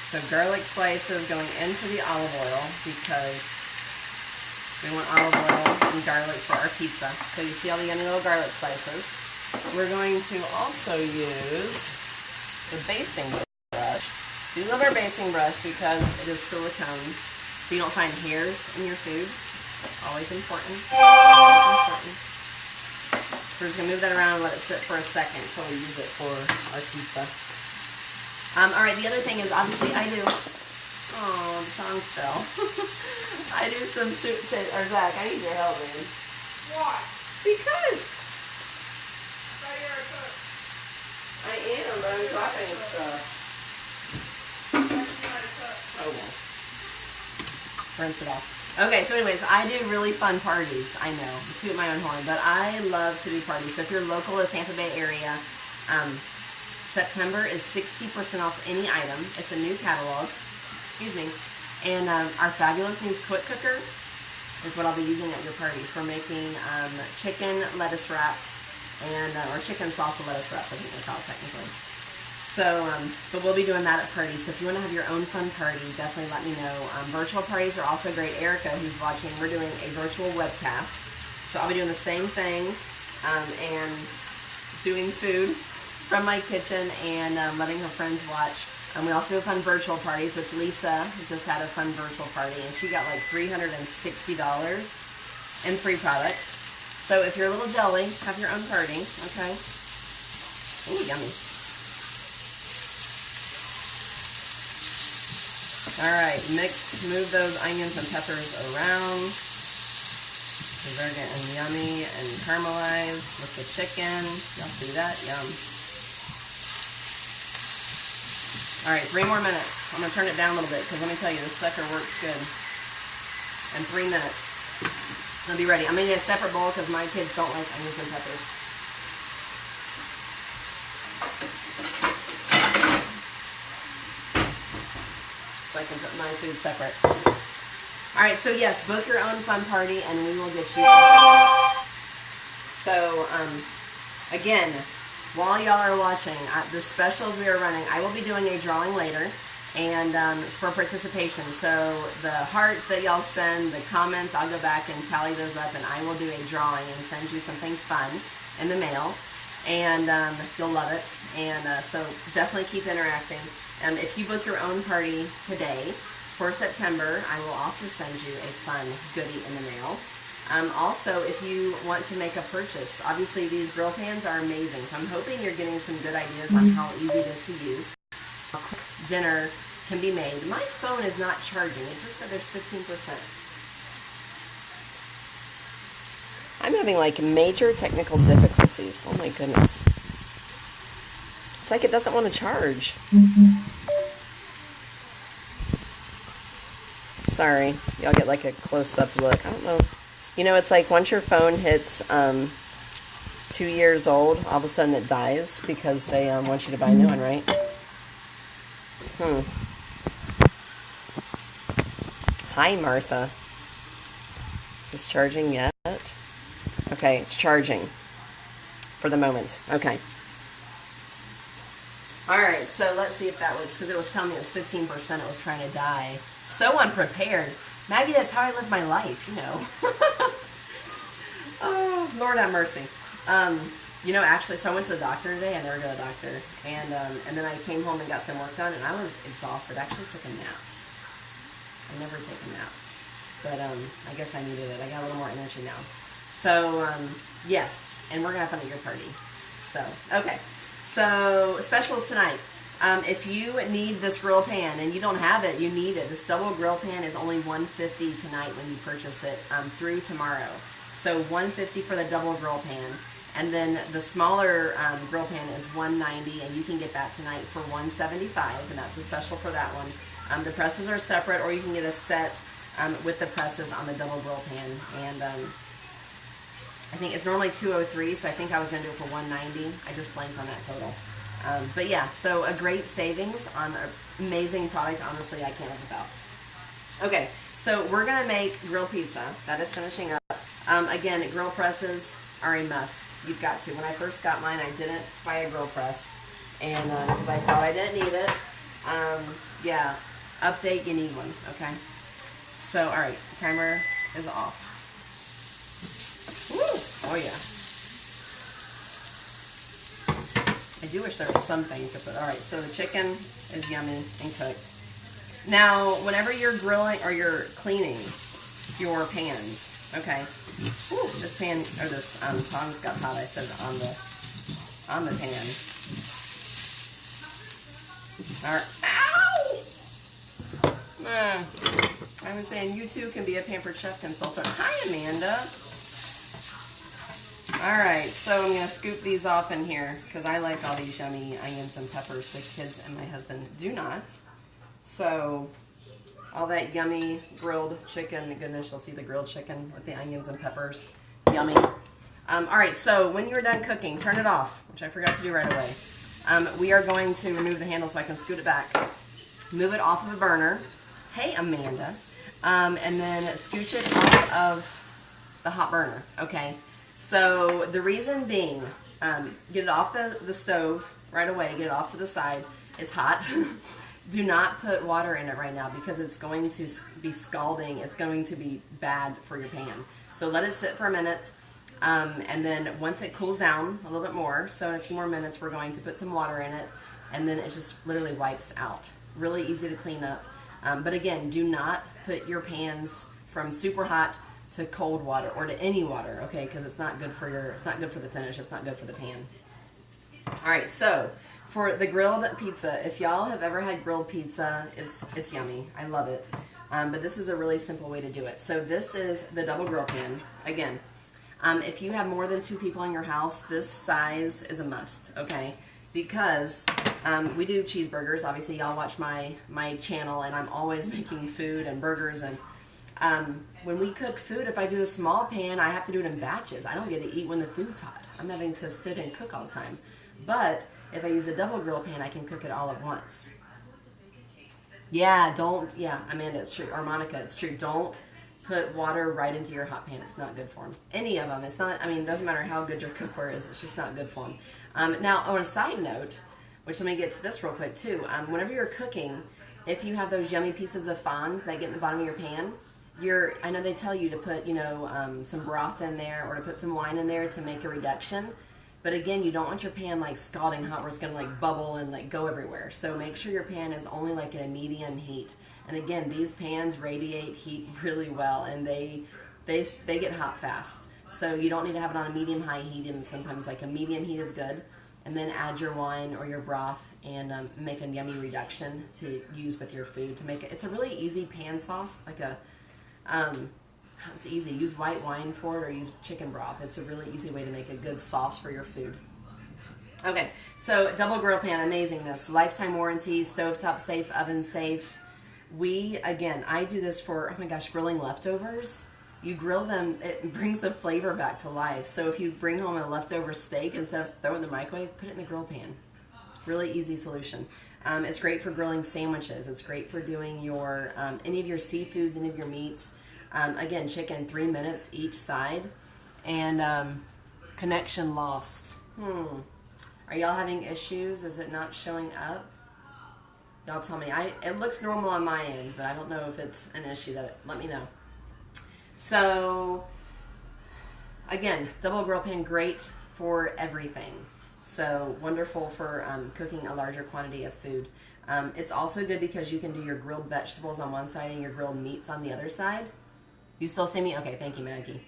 S1: So garlic slices going into the olive oil because we want olive oil and garlic for our pizza. So you see all the yummy little garlic slices. We're going to also use the basting brush. Do love our basting brush because it is silicone, so you don't find hairs in your food. Always important. Always important. We're just going to move that around and let it sit for a second until we use it for our pizza. Alright, the other thing is, obviously, I do, oh, the tongs fell. I do some soup, or Zach, I need your help, man.
S2: Why?
S1: Because.
S2: Right here, I cook.
S1: I am, but I'm dropping stuff. Oh, well. Rinse it off. Okay, so anyways, I do really fun parties, I know, toot my own horn, but I love to do parties. So if you're local to the Tampa Bay area, September is 60% off any item. It's a new catalog, excuse me, and our fabulous new quick cooker is what I'll be using at your party. So we're making chicken lettuce wraps, and or chicken salsa lettuce wraps, I think they're called technically. So, but we'll be doing that at parties. So if you want to have your own fun party, definitely let me know. Virtual parties are also great. Erica, who's watching, we're doing a virtual webcast. So I'll be doing the same thing and doing food from my kitchen and letting her friends watch. We also do fun virtual parties, which Lisa just had a fun virtual party, and she got like $360 in free products. So if you're a little jelly, have your own party, okay? Ooh, yummy. All right, move those onions and peppers around. They're getting yummy and caramelized with the chicken. Y'all see that? Yum. All right, 3 more minutes. I'm gonna turn it down a little bit because let me tell you, this sucker works good. And 3 minutes. I'll be ready. I'm gonna get a separate bowl because my kids don't like onions and peppers. So I can put my food separate. All right, so yes, book your own fun party and we will get you some products. So, again, while y'all are watching, the specials we are running, I will be doing a drawing later, and it's for participation. So the hearts that y'all send, the comments, I'll go back and tally those up, and I will do a drawing and send you something fun in the mail, and you'll love it. And so definitely keep interacting. If you book your own party today for September, I will also send you a fun goodie in the mail. Also, if you want to make a purchase, obviously these grill pans are amazing, so I'm hoping you're getting some good ideas on how easy it is to use. A quick dinner can be made. My phone is not charging. It just said there's 15%. I'm having like major technical difficulties. Oh my goodness. It's like it doesn't want to charge. Sorry. Y'all get like a close-up look. I don't know. You know, it's like once your phone hits 2 years old, all of a sudden it dies because they want you to buy a new one, right? Hi, Martha. Is this charging yet? Okay, it's charging for the moment. Okay. All right, so let's see if that works, because it was telling me it was 15%. It was trying to die. So unprepared. Maggie, that's how I live my life, you know. Oh, Lord have mercy. You know, actually, so I went to the doctor today. I never go to the doctor. And then I came home and got some work done, and I was exhausted. I actually took a nap. I never take a nap. But I guess I needed it. I got a little more energy now. So, yes. And we're going to have fun at your party. So, okay. So, specials tonight. If you need this grill pan and you don't have it, you need it. This double grill pan is only $150 tonight when you purchase it through tomorrow. So $150 for the double grill pan. And then the smaller grill pan is $190, and you can get that tonight for $175, and that's a special for that one. The presses are separate, or you can get a set with the presses on the double grill pan. And I think it's normally $203, so I think I was going to do it for $190. I just blanked on that total. But yeah, so a great savings on an amazing product. Honestly, I can't live without. Okay, so we're going to make grilled pizza. That is finishing up. Again, grill presses are a must. You've got to. When I first got mine, I didn't buy a grill press, and because I thought I didn't need it. Yeah, update, you need one, okay? So, all right, timer is off. Woo! Oh, yeah. I do wish there was something to put. All right, so the chicken is yummy and cooked. Now, whenever you're grilling or you're cleaning your pans, okay. Ooh, this pan or this tongs got hot. I said on the pan. All right. Ow! I was saying you too can be a Pampered Chef consultant. Hi, Amanda. All right, so I'm going to scoop these off in here because I like all these yummy onions and peppers. The kids and my husband do not. So all that yummy grilled chicken. Goodness, you'll see the grilled chicken with the onions and peppers. Yummy. All right, so when you're done cooking, turn it off, which I forgot to do right away. We are going to remove the handle so I can scoot it back. Move it off of a burner. Hey, Amanda. And then scooch it off of the hot burner, okay? So the reason being, get it off the stove right away, get it off to the side. It's hot. Do not put water in it right now because it's going to be scalding. It's going to be bad for your pan. So let it sit for a minute, and then once it cools down a little bit more, so in a few more minutes we're going to put some water in it, and then it just literally wipes out. Really easy to clean up. But again, do not put your pans from super hot to cold water or to any water, okay? Because it's not good for it's not good for the finish. It's not good for the pan. All right, so for the grilled pizza, if y'all have ever had grilled pizza, it's yummy. I love it. But this is a really simple way to do it. So this is the double grill pan. Again, if you have more than 2 people in your house, this size is a must, okay? Because we do cheeseburgers. Obviously, y'all watch my channel, and I'm always making food and burgers. And when we cook food, if I do the small pan, I have to do it in batches. I don't get to eat when the food's hot. I'm having to sit and cook all the time. But if I use a double grill pan, I can cook it all at once. Yeah, Amanda, it's true. Or Monica, it's true. Don't put water right into your hot pan. It's not good for them. Any of them. It's not, I mean, it doesn't matter how good your cookware is. It's just not good for them. Now, on a side note, which let me get to this real quick too. Whenever you're cooking, if you have those yummy pieces of fond that get in the bottom of your pan, I know they tell you to put, some broth in there or to put some wine in there to make a reduction. But again, you don't want your pan like scalding hot where it's going to like bubble and like go everywhere. So make sure your pan is only like at a medium heat. And again, these pans radiate heat really well, and they get hot fast. So you don't need to have it on a medium-high heat, and sometimes like a medium heat is good. And then add your wine or your broth and make a yummy reduction to use with your food to make it. It's a really easy pan sauce, like it's easy. Use white wine for it or use chicken broth. It's a really easy way to make a good sauce for your food. Okay, so double grill pan, amazingness. Lifetime warranty, stovetop safe, oven safe. I do this for, oh my gosh, grilling leftovers. You grill them, it brings the flavor back to life. So if you bring home a leftover steak, instead of throwing it in the microwave, put it in the grill pan. Really easy solution. It's great for grilling sandwiches. It's great for doing your any of your seafoods, any of your meats. Again, chicken, 3 minutes each side. And connection lost. Are y'all having issues? Is it not showing up? Y'all tell me. It looks normal on my end, but I don't know if it's an issue. Let me know. So, again, double grill pan, great for everything. So wonderful for cooking a larger quantity of food. It's also good because you can do your grilled vegetables on one side and your grilled meats on the other side. You still see me? Okay, thank you, Maggie.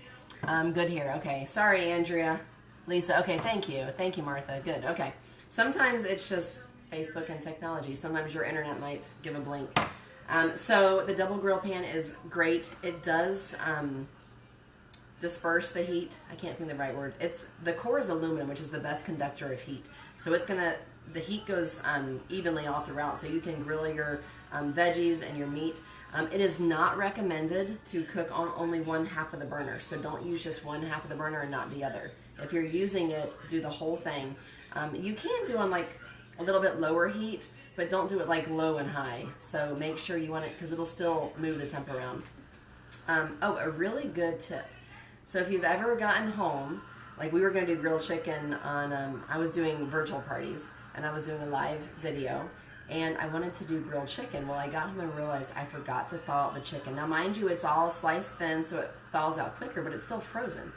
S1: Good here. Okay, sorry, Andrea. Lisa, okay, thank you. Thank you, Martha. Good, okay. Sometimes it's just Facebook and technology. Sometimes your internet might give a blink. So the double grill pan is great. It does disperse the heat. I can't think of the right word. The core is aluminum, which is the best conductor of heat. So the heat goes evenly all throughout, so you can grill your veggies and your meat. It is not recommended to cook on only one half of the burner, so don't use just one half of the burner and not the other. If you're using it, do the whole thing. You can do on like a little bit lower heat, but don't do it like low and high. So make sure you want it, because it'll still move the temp around. Oh, a really good tip. So if you've ever gotten home, like we were going to do grilled chicken on, I was doing virtual parties, and I was doing a live video, and I wanted to do grilled chicken. Well, I got home and realized I forgot to thaw out the chicken. Now, mind you, it's all sliced thin, so it thaws out quicker, but it's still frozen.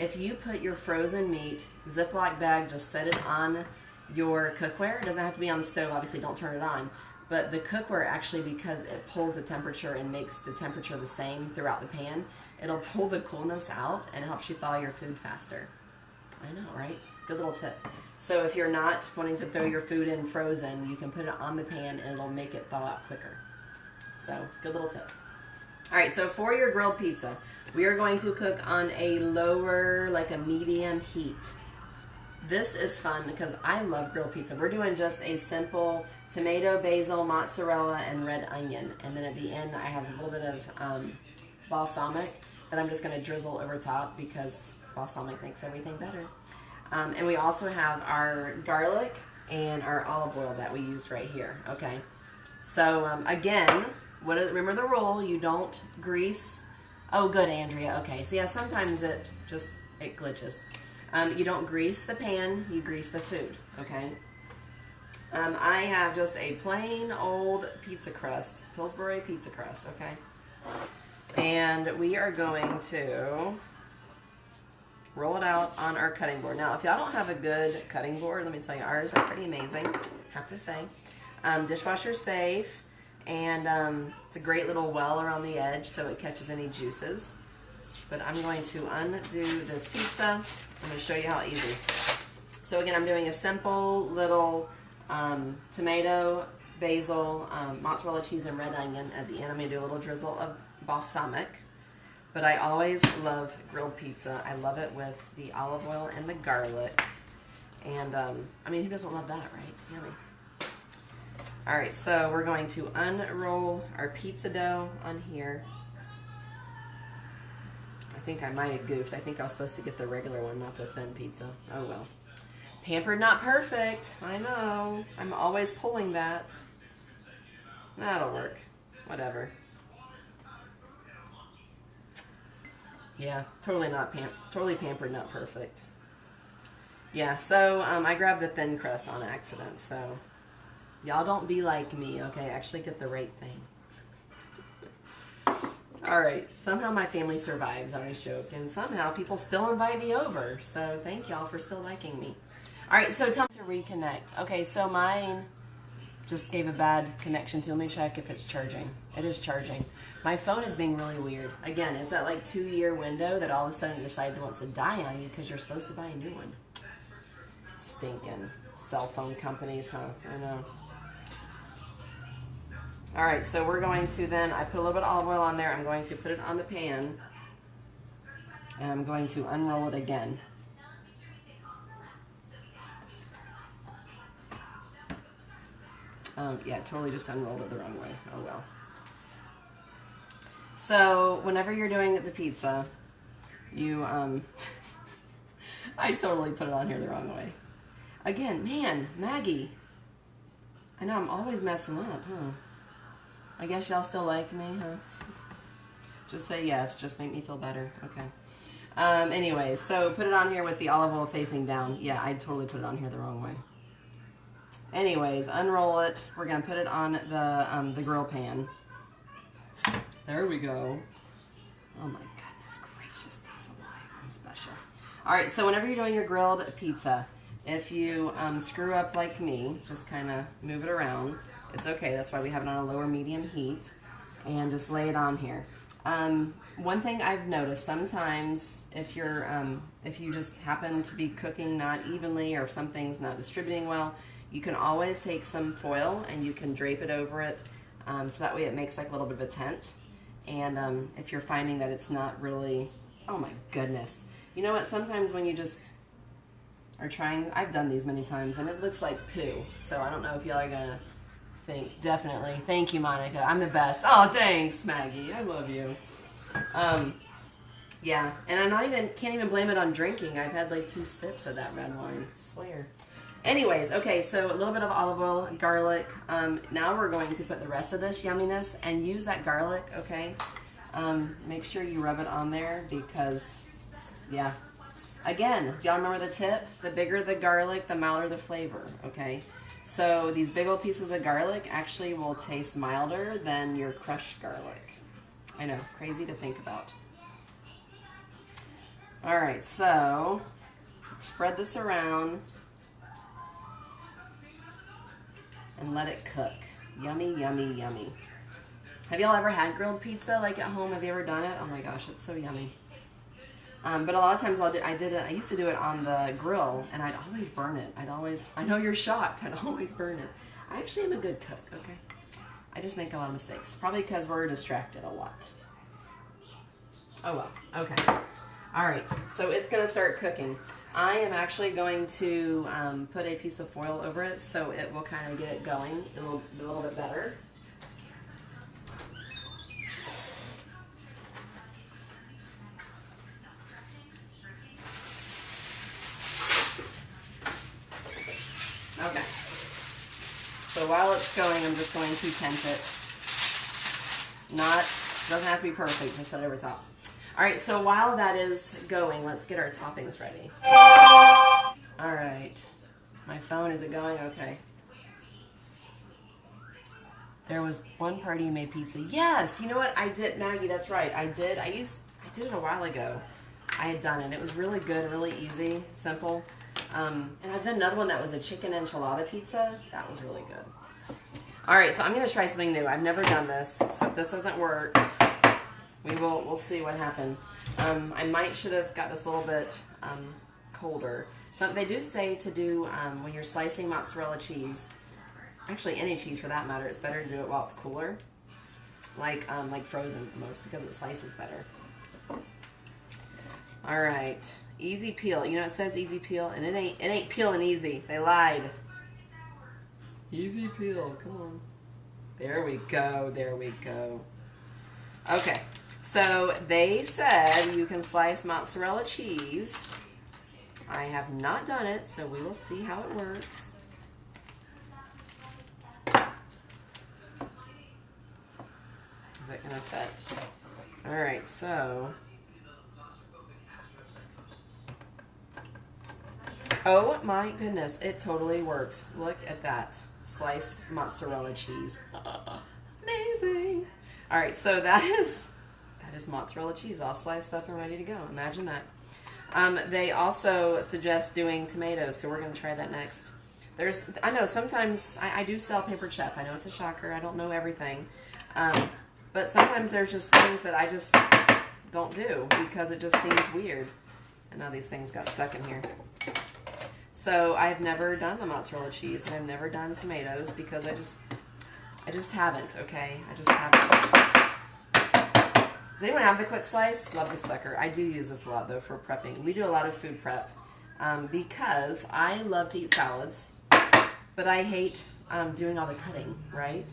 S1: If you put your frozen meat, Ziploc bag, just set it on your cookware. It doesn't have to be on the stove, obviously don't turn it on. But the cookware actually, because it pulls the temperature and makes the temperature the same throughout the pan, it'll pull the coolness out and helps you thaw your food faster. I know, right? Good little tip. So if you're not wanting to throw your food in frozen, you can put it on the pan and it'll make it thaw out quicker. So, good little tip. All right, so for your grilled pizza, we are going to cook on a lower, like a medium heat. This is fun because I love grilled pizza. We're doing just a simple tomato, basil, mozzarella, and red onion. And then at the end, I have a little bit of balsamic that I'm just going to drizzle over top because balsamic makes everything better. And we also have our garlic and our olive oil that we used right here. Okay. So again, remember the rule, you don't grease. Oh, good, Andrea. Okay. So yeah, sometimes it glitches. You don't grease the pan, you grease the food. Okay. I have just a plain old pizza crust, Pillsbury pizza crust. Okay. And we are going to roll it out on our cutting board. Now, if y'all don't have a good cutting board, let me tell you, ours are pretty amazing, have to say. Dishwasher safe, and it's a great little well around the edge so it catches any juices. But I'm going to undo this pizza. I'm going to show you how easy. So again, I'm doing a simple little tomato, basil, mozzarella cheese, and red onion. At the end, I'm going to do a little drizzle of balsamic. But I always love grilled pizza. I love it with the olive oil and the garlic. And, I mean, who doesn't love that, right? Yummy. All right, so we're going to unroll our pizza dough on here. I think I might have goofed. I think I was supposed to get the regular one, not the thin pizza. Oh, well. Pampered, not perfect. I know. I'm always pulling that. That'll work. Whatever. Yeah, totally pampered, not perfect. Yeah, so I grabbed the thin crust on accident, so y'all don't be like me, okay? Actually get the right thing. All right, somehow my family survives, I always joke, and somehow people still invite me over, so thank y'all for still liking me. All right, so tell me to reconnect. Okay, so mine just gave a bad connection to. Let me check if it's charging. It is charging. My phone is being really weird. Again, it's that like 2-year window that all of a sudden it decides it wants to die on you because you're supposed to buy a new one. Stinking cell phone companies, huh? I know. All right, so we're going to then, I put a little bit of olive oil on there. I'm going to put it on the pan, and I'm going to unroll it again. Yeah, totally just unrolled it the wrong way. Oh well. So whenever you're doing the pizza, you I totally put it on here the wrong way. Again, man, Maggie. I know I'm always messing up, huh? I guess y'all still like me, huh? Just say yes, just make me feel better. Okay. Anyways, so put it on here with the olive oil facing down. Yeah, I totally put it on here the wrong way. Anyways, unroll it. We're gonna put it on the grill pan. There we go. Oh my goodness gracious, that's alive and special. All right, so whenever you're doing your grilled pizza, if you screw up like me, just kind of move it around. It's okay. That's why we have it on a lower medium heat. And just lay it on here. One thing I've noticed, sometimes if you just happen to be cooking not evenly or if something's not distributing well, you can always take some foil and you can drape it over it, so that way it makes like a little bit of a tent. And if you're finding that it's not really, oh my goodness. You know what, sometimes when you just are trying, I've done these many times and it looks like poo, so I don't know if y'all are gonna think, definitely. Thank you, Monica. I'm the best. Oh, thanks, Maggie. I love you. Yeah, and can't even blame it on drinking. I've had like 2 sips of that red wine, I swear. Anyways, okay, so a little bit of olive oil, garlic. Now we're going to put the rest of this yumminess and use that garlic, okay? Make sure you rub it on there because, yeah. Again, do y'all remember the tip? The bigger the garlic, the milder the flavor, okay? So these big old pieces of garlic actually will taste milder than your crushed garlic. I know, crazy to think about. All right, so spread this around and let it cook. Yummy, yummy, yummy. Have y'all ever had grilled pizza like at home? Have you ever done it? Oh my gosh, it's so yummy. But a lot of times I used to do it on the grill and I'd always burn it. I know you're shocked, I'd always burn it. I actually am a good cook, okay? I just make a lot of mistakes, probably because we're distracted a lot. Oh well, okay. All right, so it's gonna start cooking. I am actually going to put a piece of foil over it so it will kind of get it going a little bit better. Okay. So while it's going, I'm just going to tent it. Doesn't have to be perfect, just set it over top. All right, so while that is going, let's get our toppings ready. All right. My phone, is it going? Okay. There was one party you made pizza. Yes, you know what? I did, Maggie, that's right. I did it a while ago. I had done it. It was really good, really easy, simple. And I've done another one that was a chicken enchilada pizza. That was really good. All right, so I'm gonna try something new. I've never done this, so if this doesn't work, we'll see what happened. I should have got this a little bit colder. So they do say to do when you're slicing mozzarella cheese, actually any cheese for that matter, it's better to do it while it's cooler, like frozen almost, because it slices better. All right, easy peel. You know it says easy peel, and it ain't peeling easy. They lied. Easy peel. Come on. There we go. There we go. Okay. So they said you can slice mozzarella cheese. I have not done it, so we will see how it works. Is that gonna fit? All right, so. Oh my goodness, it totally works. Look at that. Sliced mozzarella cheese. Amazing. All right, so that is mozzarella cheese all sliced up and ready to go. Imagine that. They also suggest doing tomatoes, so we're going to try that next. I know sometimes I do sell Pampered Chef. I know it's a shocker. I don't know everything. But sometimes there's just things that I just don't do because it just seems weird. And now these things got stuck in here. So I've never done the mozzarella cheese and I've never done tomatoes because I just haven't, okay? I just haven't. Does anyone have the quick slice? Love this sucker. I do use this a lot though for prepping. We do a lot of food prep because I love to eat salads, but I hate doing all the cutting, right?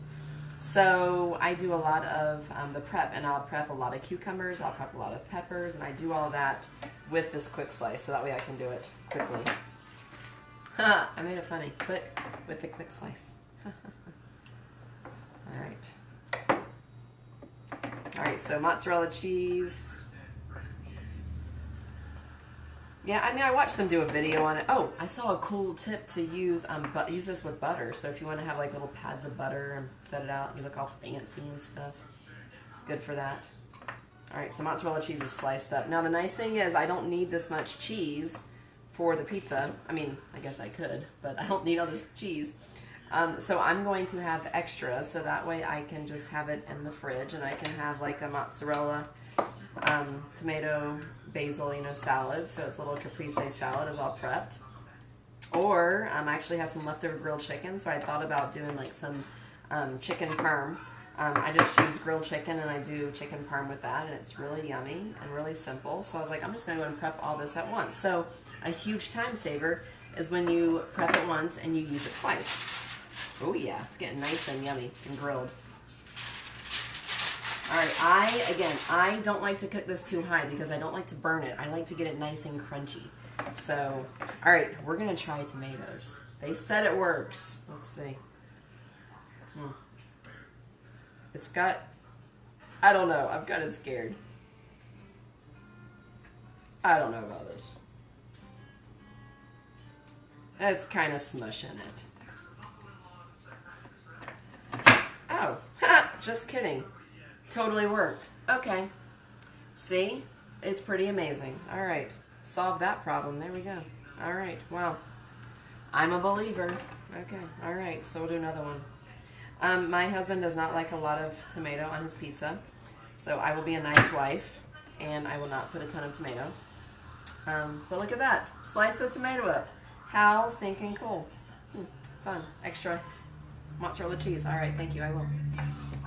S1: So I do a lot of the prep, and I'll prep a lot of cucumbers, I'll prep a lot of peppers, and I do all of that with this quick slice so that way I can do it quickly. I made it funny. Quick with the quick slice. All right, so mozzarella cheese. Yeah, I mean, I watched them do a video on it. Oh, I saw a cool tip to use this with butter. So if you want to have like little pads of butter and set it out, you look all fancy and stuff. It's good for that. All right, so mozzarella cheese is sliced up. Now the nice thing is I don't need this much cheese for the pizza. I mean, I guess I could, but I don't need all this cheese. So I'm going to have extra, so that way I can just have it in the fridge, and I can have like a mozzarella, tomato, basil, salad. So it's a little caprese salad is all prepped. Or I actually have some leftover grilled chicken, so I thought about doing like some chicken parm. I just use grilled chicken and I do chicken parm with that, and it's really yummy and really simple. So I was like, I'm just going to go and prep all this at once. So a huge time saver is when you prep it once and you use it twice. Oh yeah, it's getting nice and yummy and grilled. All right, I don't like to cook this too high because I don't like to burn it. I like to get it nice and crunchy. So, all right, we're gonna try tomatoes. They said it works. Let's see. It's got, I don't know, I'm kind of scared. I don't know about this. It's kind of smushing it. Oh, just kidding. Totally worked. Okay. See? It's pretty amazing. All right. Solve that problem. There we go. All right. Wow. I'm a believer. Okay. All right. So we'll do another one. My husband does not like a lot of tomato on his pizza, so I will be a nice wife, and I will not put a ton of tomato. But look at that. Slice the tomato up. How stinking cool. Fun. Extra mozzarella cheese. All right. Thank you. I will.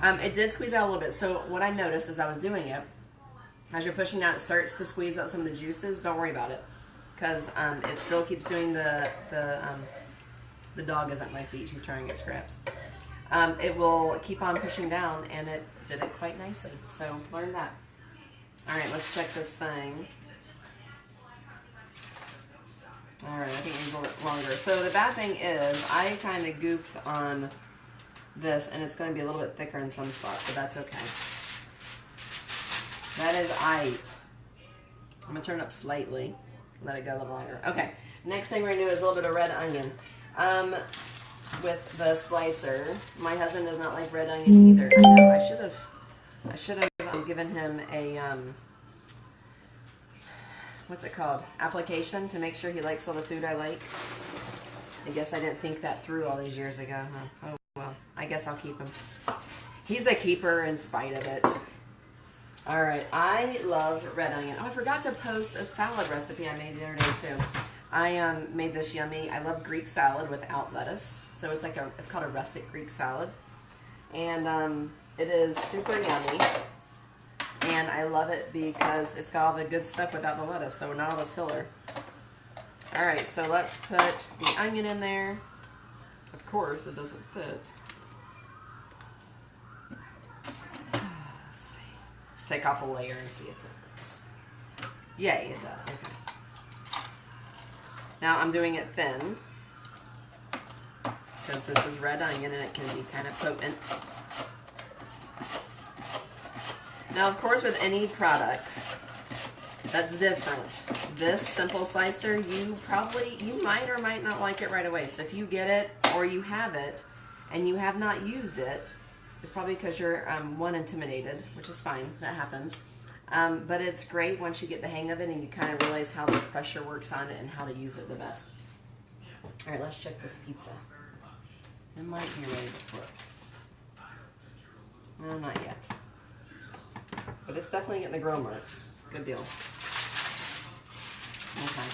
S1: It did squeeze out a little bit. So what I noticed as I was doing it, as you're pushing out, it starts to squeeze out some of the juices. Don't worry about it, because it still keeps doing the dog is at my feet. She's trying to get scraps. It will keep on pushing down, and it did it quite nicely. So learn that. All right, let's check this thing. All right, I think it's a little bit longer. So the bad thing is I kind of goofed on this, and it's going to be a little bit thicker in some spots, but that's okay. That is aight. I'm going to turn it up slightly. Let it go a little longer. Okay, next thing we're going to do is a little bit of red onion. With the slicer. My husband does not like red onion either. I know, I should have given him a, what's it called? Application to make sure he likes all the food I like. I guess I didn't think that through all these years ago, huh? Oh, well, I guess I'll keep him. He's a keeper in spite of it. All right, I love red onion. Oh, I forgot to post a salad recipe I made the other day too. I made this yummy. I love Greek salad without lettuce, so it's called a rustic Greek salad, and it is super yummy. And I love it because it's got all the good stuff without the lettuce, so not all the filler. All right, so let's put the onion in there. Of course, it doesn't fit. Let's see. Let's take off a layer and see if it works. Yay, it does. Okay. Now I'm doing it thin because this is red onion and it can be kind of potent. Now, of course, with any product, that's different. This simple slicer, you might or might not like it right away. So if you get it or you have it and you have not used it, it's probably because you're, one, intimidated, which is fine. That happens. But it's great once you get the hang of it and you kind of realize how the pressure works on it and how to use it the best. All right, let's check this pizza. It might be ready to flip. Well, not yet. But it's definitely getting the grill marks. Good deal. Okay.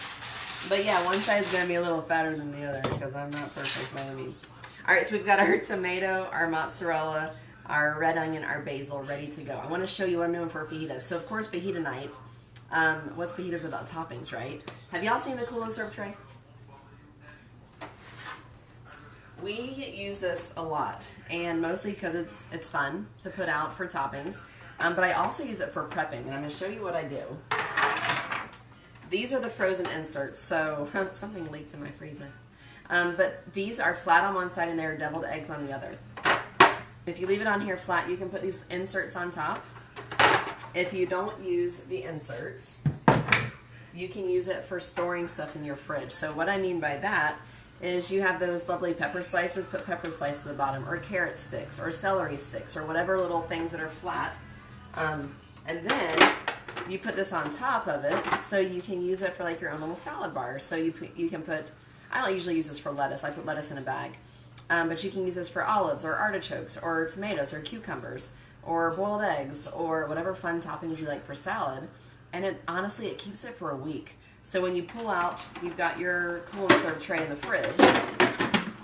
S1: But yeah, one side's going to be a little fatter than the other because I'm not perfect by any means. All right, so we've got our tomato, our mozzarella, our red onion, our basil ready to go. I want to show you what I'm doing for fajitas. So, of course, fajita night. What's fajitas without toppings, right? Have y'all seen the Cool and Serve tray? We use this a lot, and mostly because it's fun to put out for toppings. But I also use it for prepping, and I'm going to show you what I do. These are the frozen inserts, so something leaked in my freezer. But these are flat on one side, and they're deviled eggs on the other. If you leave it on here flat, you can put these inserts on top. If you don't use the inserts, you can use it for storing stuff in your fridge. So what I mean by that is you have those lovely pepper slices, put pepper slice at the bottom, or carrot sticks, or celery sticks, or whatever little things that are flat. And And then you put this on top of it so you can use it for like your own little salad bar. So you can put, I don't usually use this for lettuce. I put lettuce in a bag. But you can use this for olives or artichokes or tomatoes or cucumbers or boiled eggs or whatever fun toppings you like for salad. And honestly, it keeps it for a week. So when you pull out, you've got your cool and serve tray in the fridge,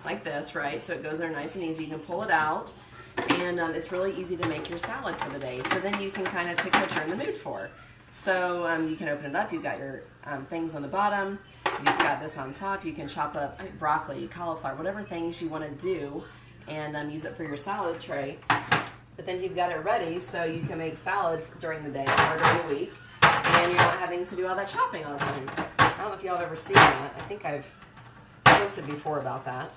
S1: like this, right? So it goes there nice and easy. You can pull it out, and it's really easy to make your salad for the day. So then you can kind of pick what you're in the mood for. So you can open it up. You've got your things on the bottom. You've got this on top. You can chop up broccoli, cauliflower, whatever things you want to do, and use it for your salad tray. But then you've got it ready so you can make salad during the day or during the week, and you're not having to do all that chopping all the time. I don't know if y'all have ever seen that. I think I've posted before about that.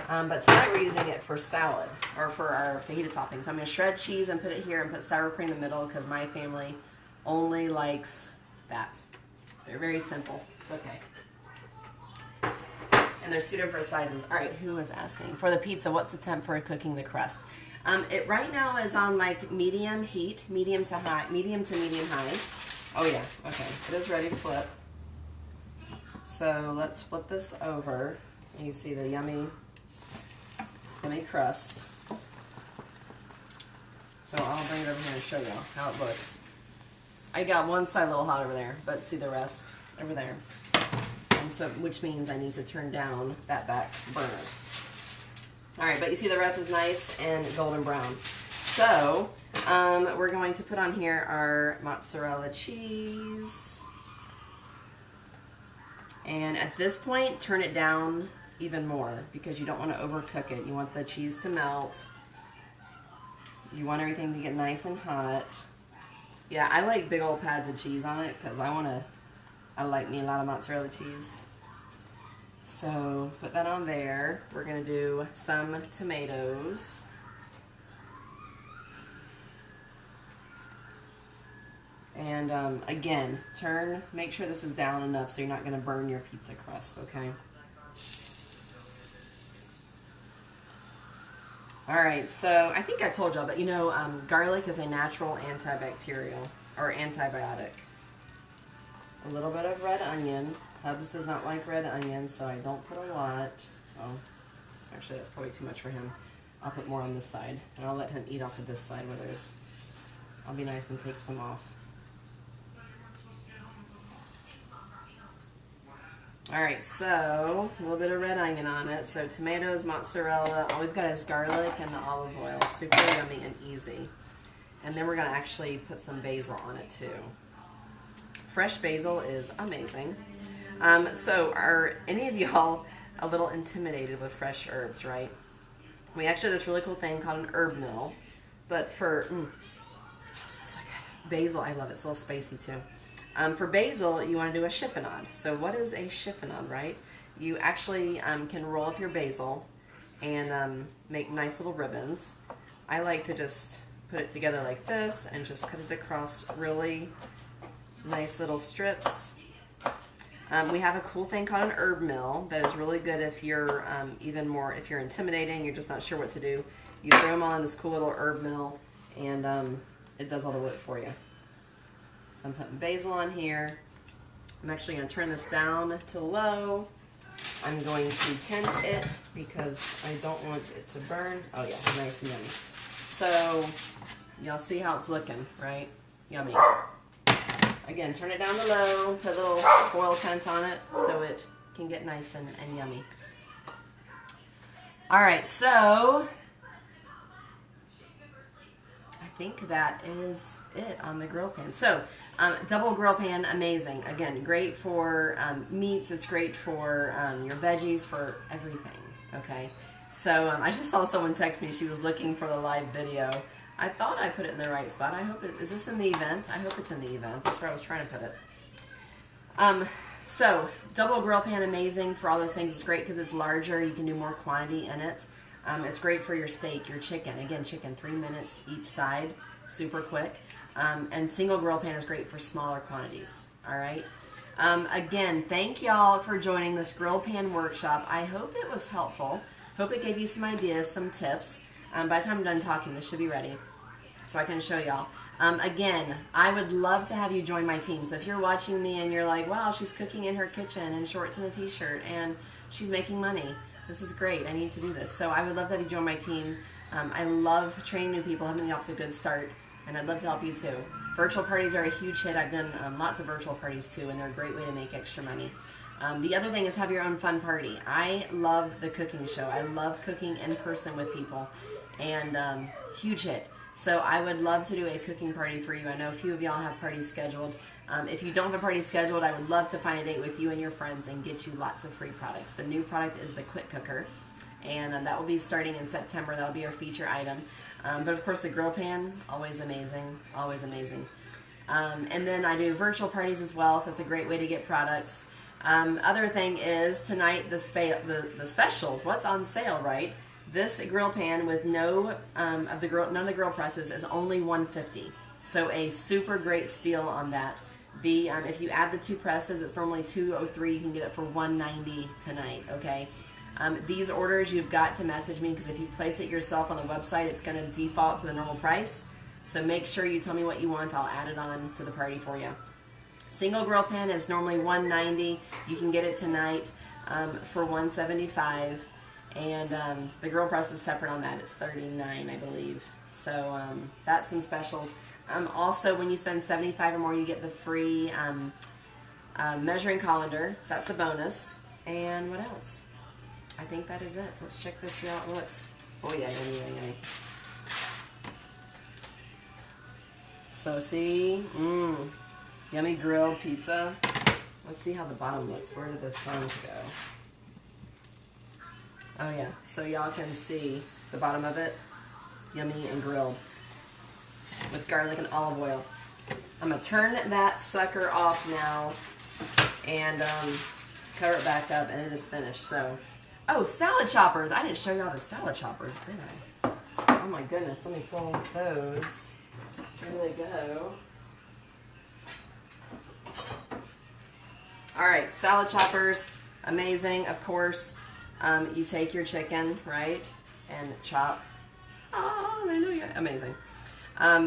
S1: But tonight we're using it for salad, or for our fajita toppings. I'm going to shred cheese and put it here and put sour cream in the middle because my family only likes that. They're very simple. It's okay. And there's 2 different sizes. All right, who was asking? For the pizza, what's the temp for cooking the crust? It right now is on like medium heat, medium to medium high. Oh yeah, okay. It is ready to flip. So let's flip this over. And you see the yummy crust. So I'll bring it over here and show y'all how it looks. I got one side a little hot over there, but see the rest over there. And so, which means I need to turn down that back burner. All right, but you see the rest is nice and golden brown. So we're going to put on here our mozzarella cheese. And at this point, turn it down even more because you don't want to overcook it. You want the cheese to melt. You want everything to get nice and hot. Yeah, I like big old pads of cheese on it because I like me a lot of mozzarella cheese. So put that on there. We're going to do some tomatoes. And again, make sure this is down enough so you're not going to burn your pizza crust, okay? All right, so I think I told y'all, but you know, garlic is a natural antibacterial or antibiotic. A little bit of red onion. Hubs does not like red onion, so I don't put a lot. Oh, actually, that's probably too much for him. I'll put more on this side, and I'll let him eat off of this side where there's. I'll be nice and take some off. All right, so a little bit of red onion on it. So tomatoes, mozzarella, all we've got is garlic and the olive oil. Super yummy and easy. And then we're gonna actually put some basil on it too. Fresh basil is amazing. So are any of y'all a little intimidated with fresh herbs, right? We actually have this really cool thing called an herb mill. But for, it smells so good. Basil, I love it. It's a little spicy too. For basil, you want to do a chiffonade. So what is a chiffonade, right? You actually can roll up your basil and make nice little ribbons. I like to just put it together like this and just cut it across really nice little strips. We have a cool thing called an herb mill that is really good if you're if you're intimidating, you're just not sure what to do. You throw them all in this cool little herb mill and it does all the work for you. So I'm putting basil on here. I'm actually going to turn this down to low. I'm going to tent it because I don't want it to burn. Oh yeah, nice and yummy. So y'all see how it's looking, right? Yummy. Again, turn it down to low, put a little foil tent on it so it can get nice and yummy. All right, so I think that is it on the grill pan. So double grill pan, amazing. Again, great for meats. It's great for your veggies, for everything, okay? So I just saw someone text me. She was looking for the live video. I thought I put it in the right spot. I hope is this in the event? I hope it's in the event. That's where I was trying to put it. So double grill pan, amazing for all those things. It's great because it's larger. You can do more quantity in it. It's great for your steak, your chicken. Again, chicken, 3 minutes each side, super quick. And single grill pan is great for smaller quantities. All right. Again, thank y'all for joining this grill pan workshop. I hope it was helpful. Hope it gave you some ideas, some tips. By the time I'm done talking, this should be ready, so I can show y'all. Again, I would love to have you join my team. So if you're watching me and you're like, wow, she's cooking in her kitchen in shorts and a t-shirt and she's making money. This is great. I need to do this. So I would love to have you join my team. I love training new people, having them off to a good start, and I'd love to help you too. Virtual parties are a huge hit. I've done lots of virtual parties too, and they're a great way to make extra money. The other thing is have your own fun party. I love the cooking show. I love cooking in person with people, and huge hit. So I would love to do a cooking party for you. I know a few of y'all have parties scheduled. If you don't have a party scheduled, I would love to find a date with you and your friends and get you lots of free products. The new product is the Quick Cooker, and that will be starting in September. That'll be our feature item. But of course the grill pan, always amazing, always amazing. And then I do virtual parties as well, so it's a great way to get products. Other thing is tonight the specials. What's on sale, right? This grill pan with none of the grill presses is only $150. So a super great steal on that. If you add the 2 presses, it's normally $203. You can get it for $190 tonight. Okay. These orders you've got to message me, because if you place it yourself on the website, it's going to default to the normal price. So make sure you tell me what you want. I'll add it on to the party for you. Single grill pan is normally $190. You can get it tonight for $175. And the grill press is separate on that. It's $39, I believe. So that's some specials. Also, when you spend $75 or more, you get the free measuring colander. So that's the bonus. And what else? I think that is it. So let's check this, see how it looks. Oh yeah, yummy, yummy, yummy. So see, yummy grilled pizza. Let's see how the bottom looks. Where did those thumbs go? Oh yeah, so y'all can see the bottom of it, yummy and grilled with garlic and olive oil. I'm gonna turn that sucker off now and cover it back up, and it is finished. So, oh, salad choppers. I didn't show y'all the salad choppers, did I? Oh my goodness, let me pull those. Where do they go? All right, salad choppers, amazing, of course. You take your chicken, right, and chop. Hallelujah, amazing.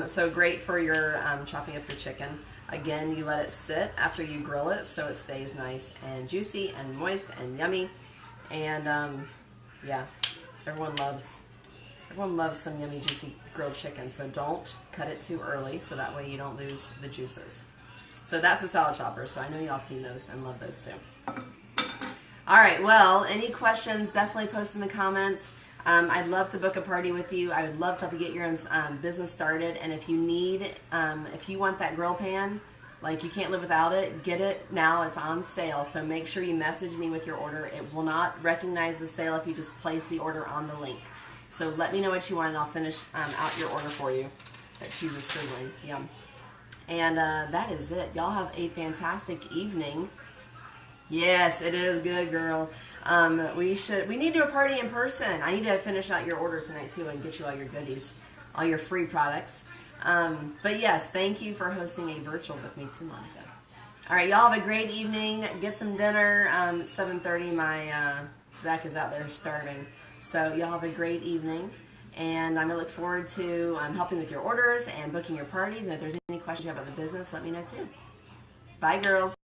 S1: So great for your chopping up your chicken. Again, you let it sit after you grill it so it stays nice and juicy and moist and yummy. And yeah, everyone loves some yummy, juicy grilled chicken. So don't cut it too early so that way you don't lose the juices. So that's the salad chopper. So I know y'all seen those and love those too. All right, well, any questions, definitely post in the comments. I'd love to book a party with you. I would love to help you get your own business started. And if you need, if you want that grill pan, like you can't live without it, get it now. It's on sale. So make sure you message me with your order. It will not recognize the sale if you just place the order on the link. So let me know what you want and I'll finish out your order for you. That cheese is sizzling. Yum. And that is it. Y'all have a fantastic evening. Yes, it is good, girl. We need to do a party in person. I need to finish out your order tonight too and get you all your goodies, all your free products. But yes, thank you for hosting a virtual with me too, Monica. All right, y'all have a great evening. Get some dinner. 7:30. My Zach is out there starving. So y'all have a great evening, and I'm gonna look forward to helping with your orders and booking your parties. And if there's any questions you have about the business, let me know too. Bye, girls.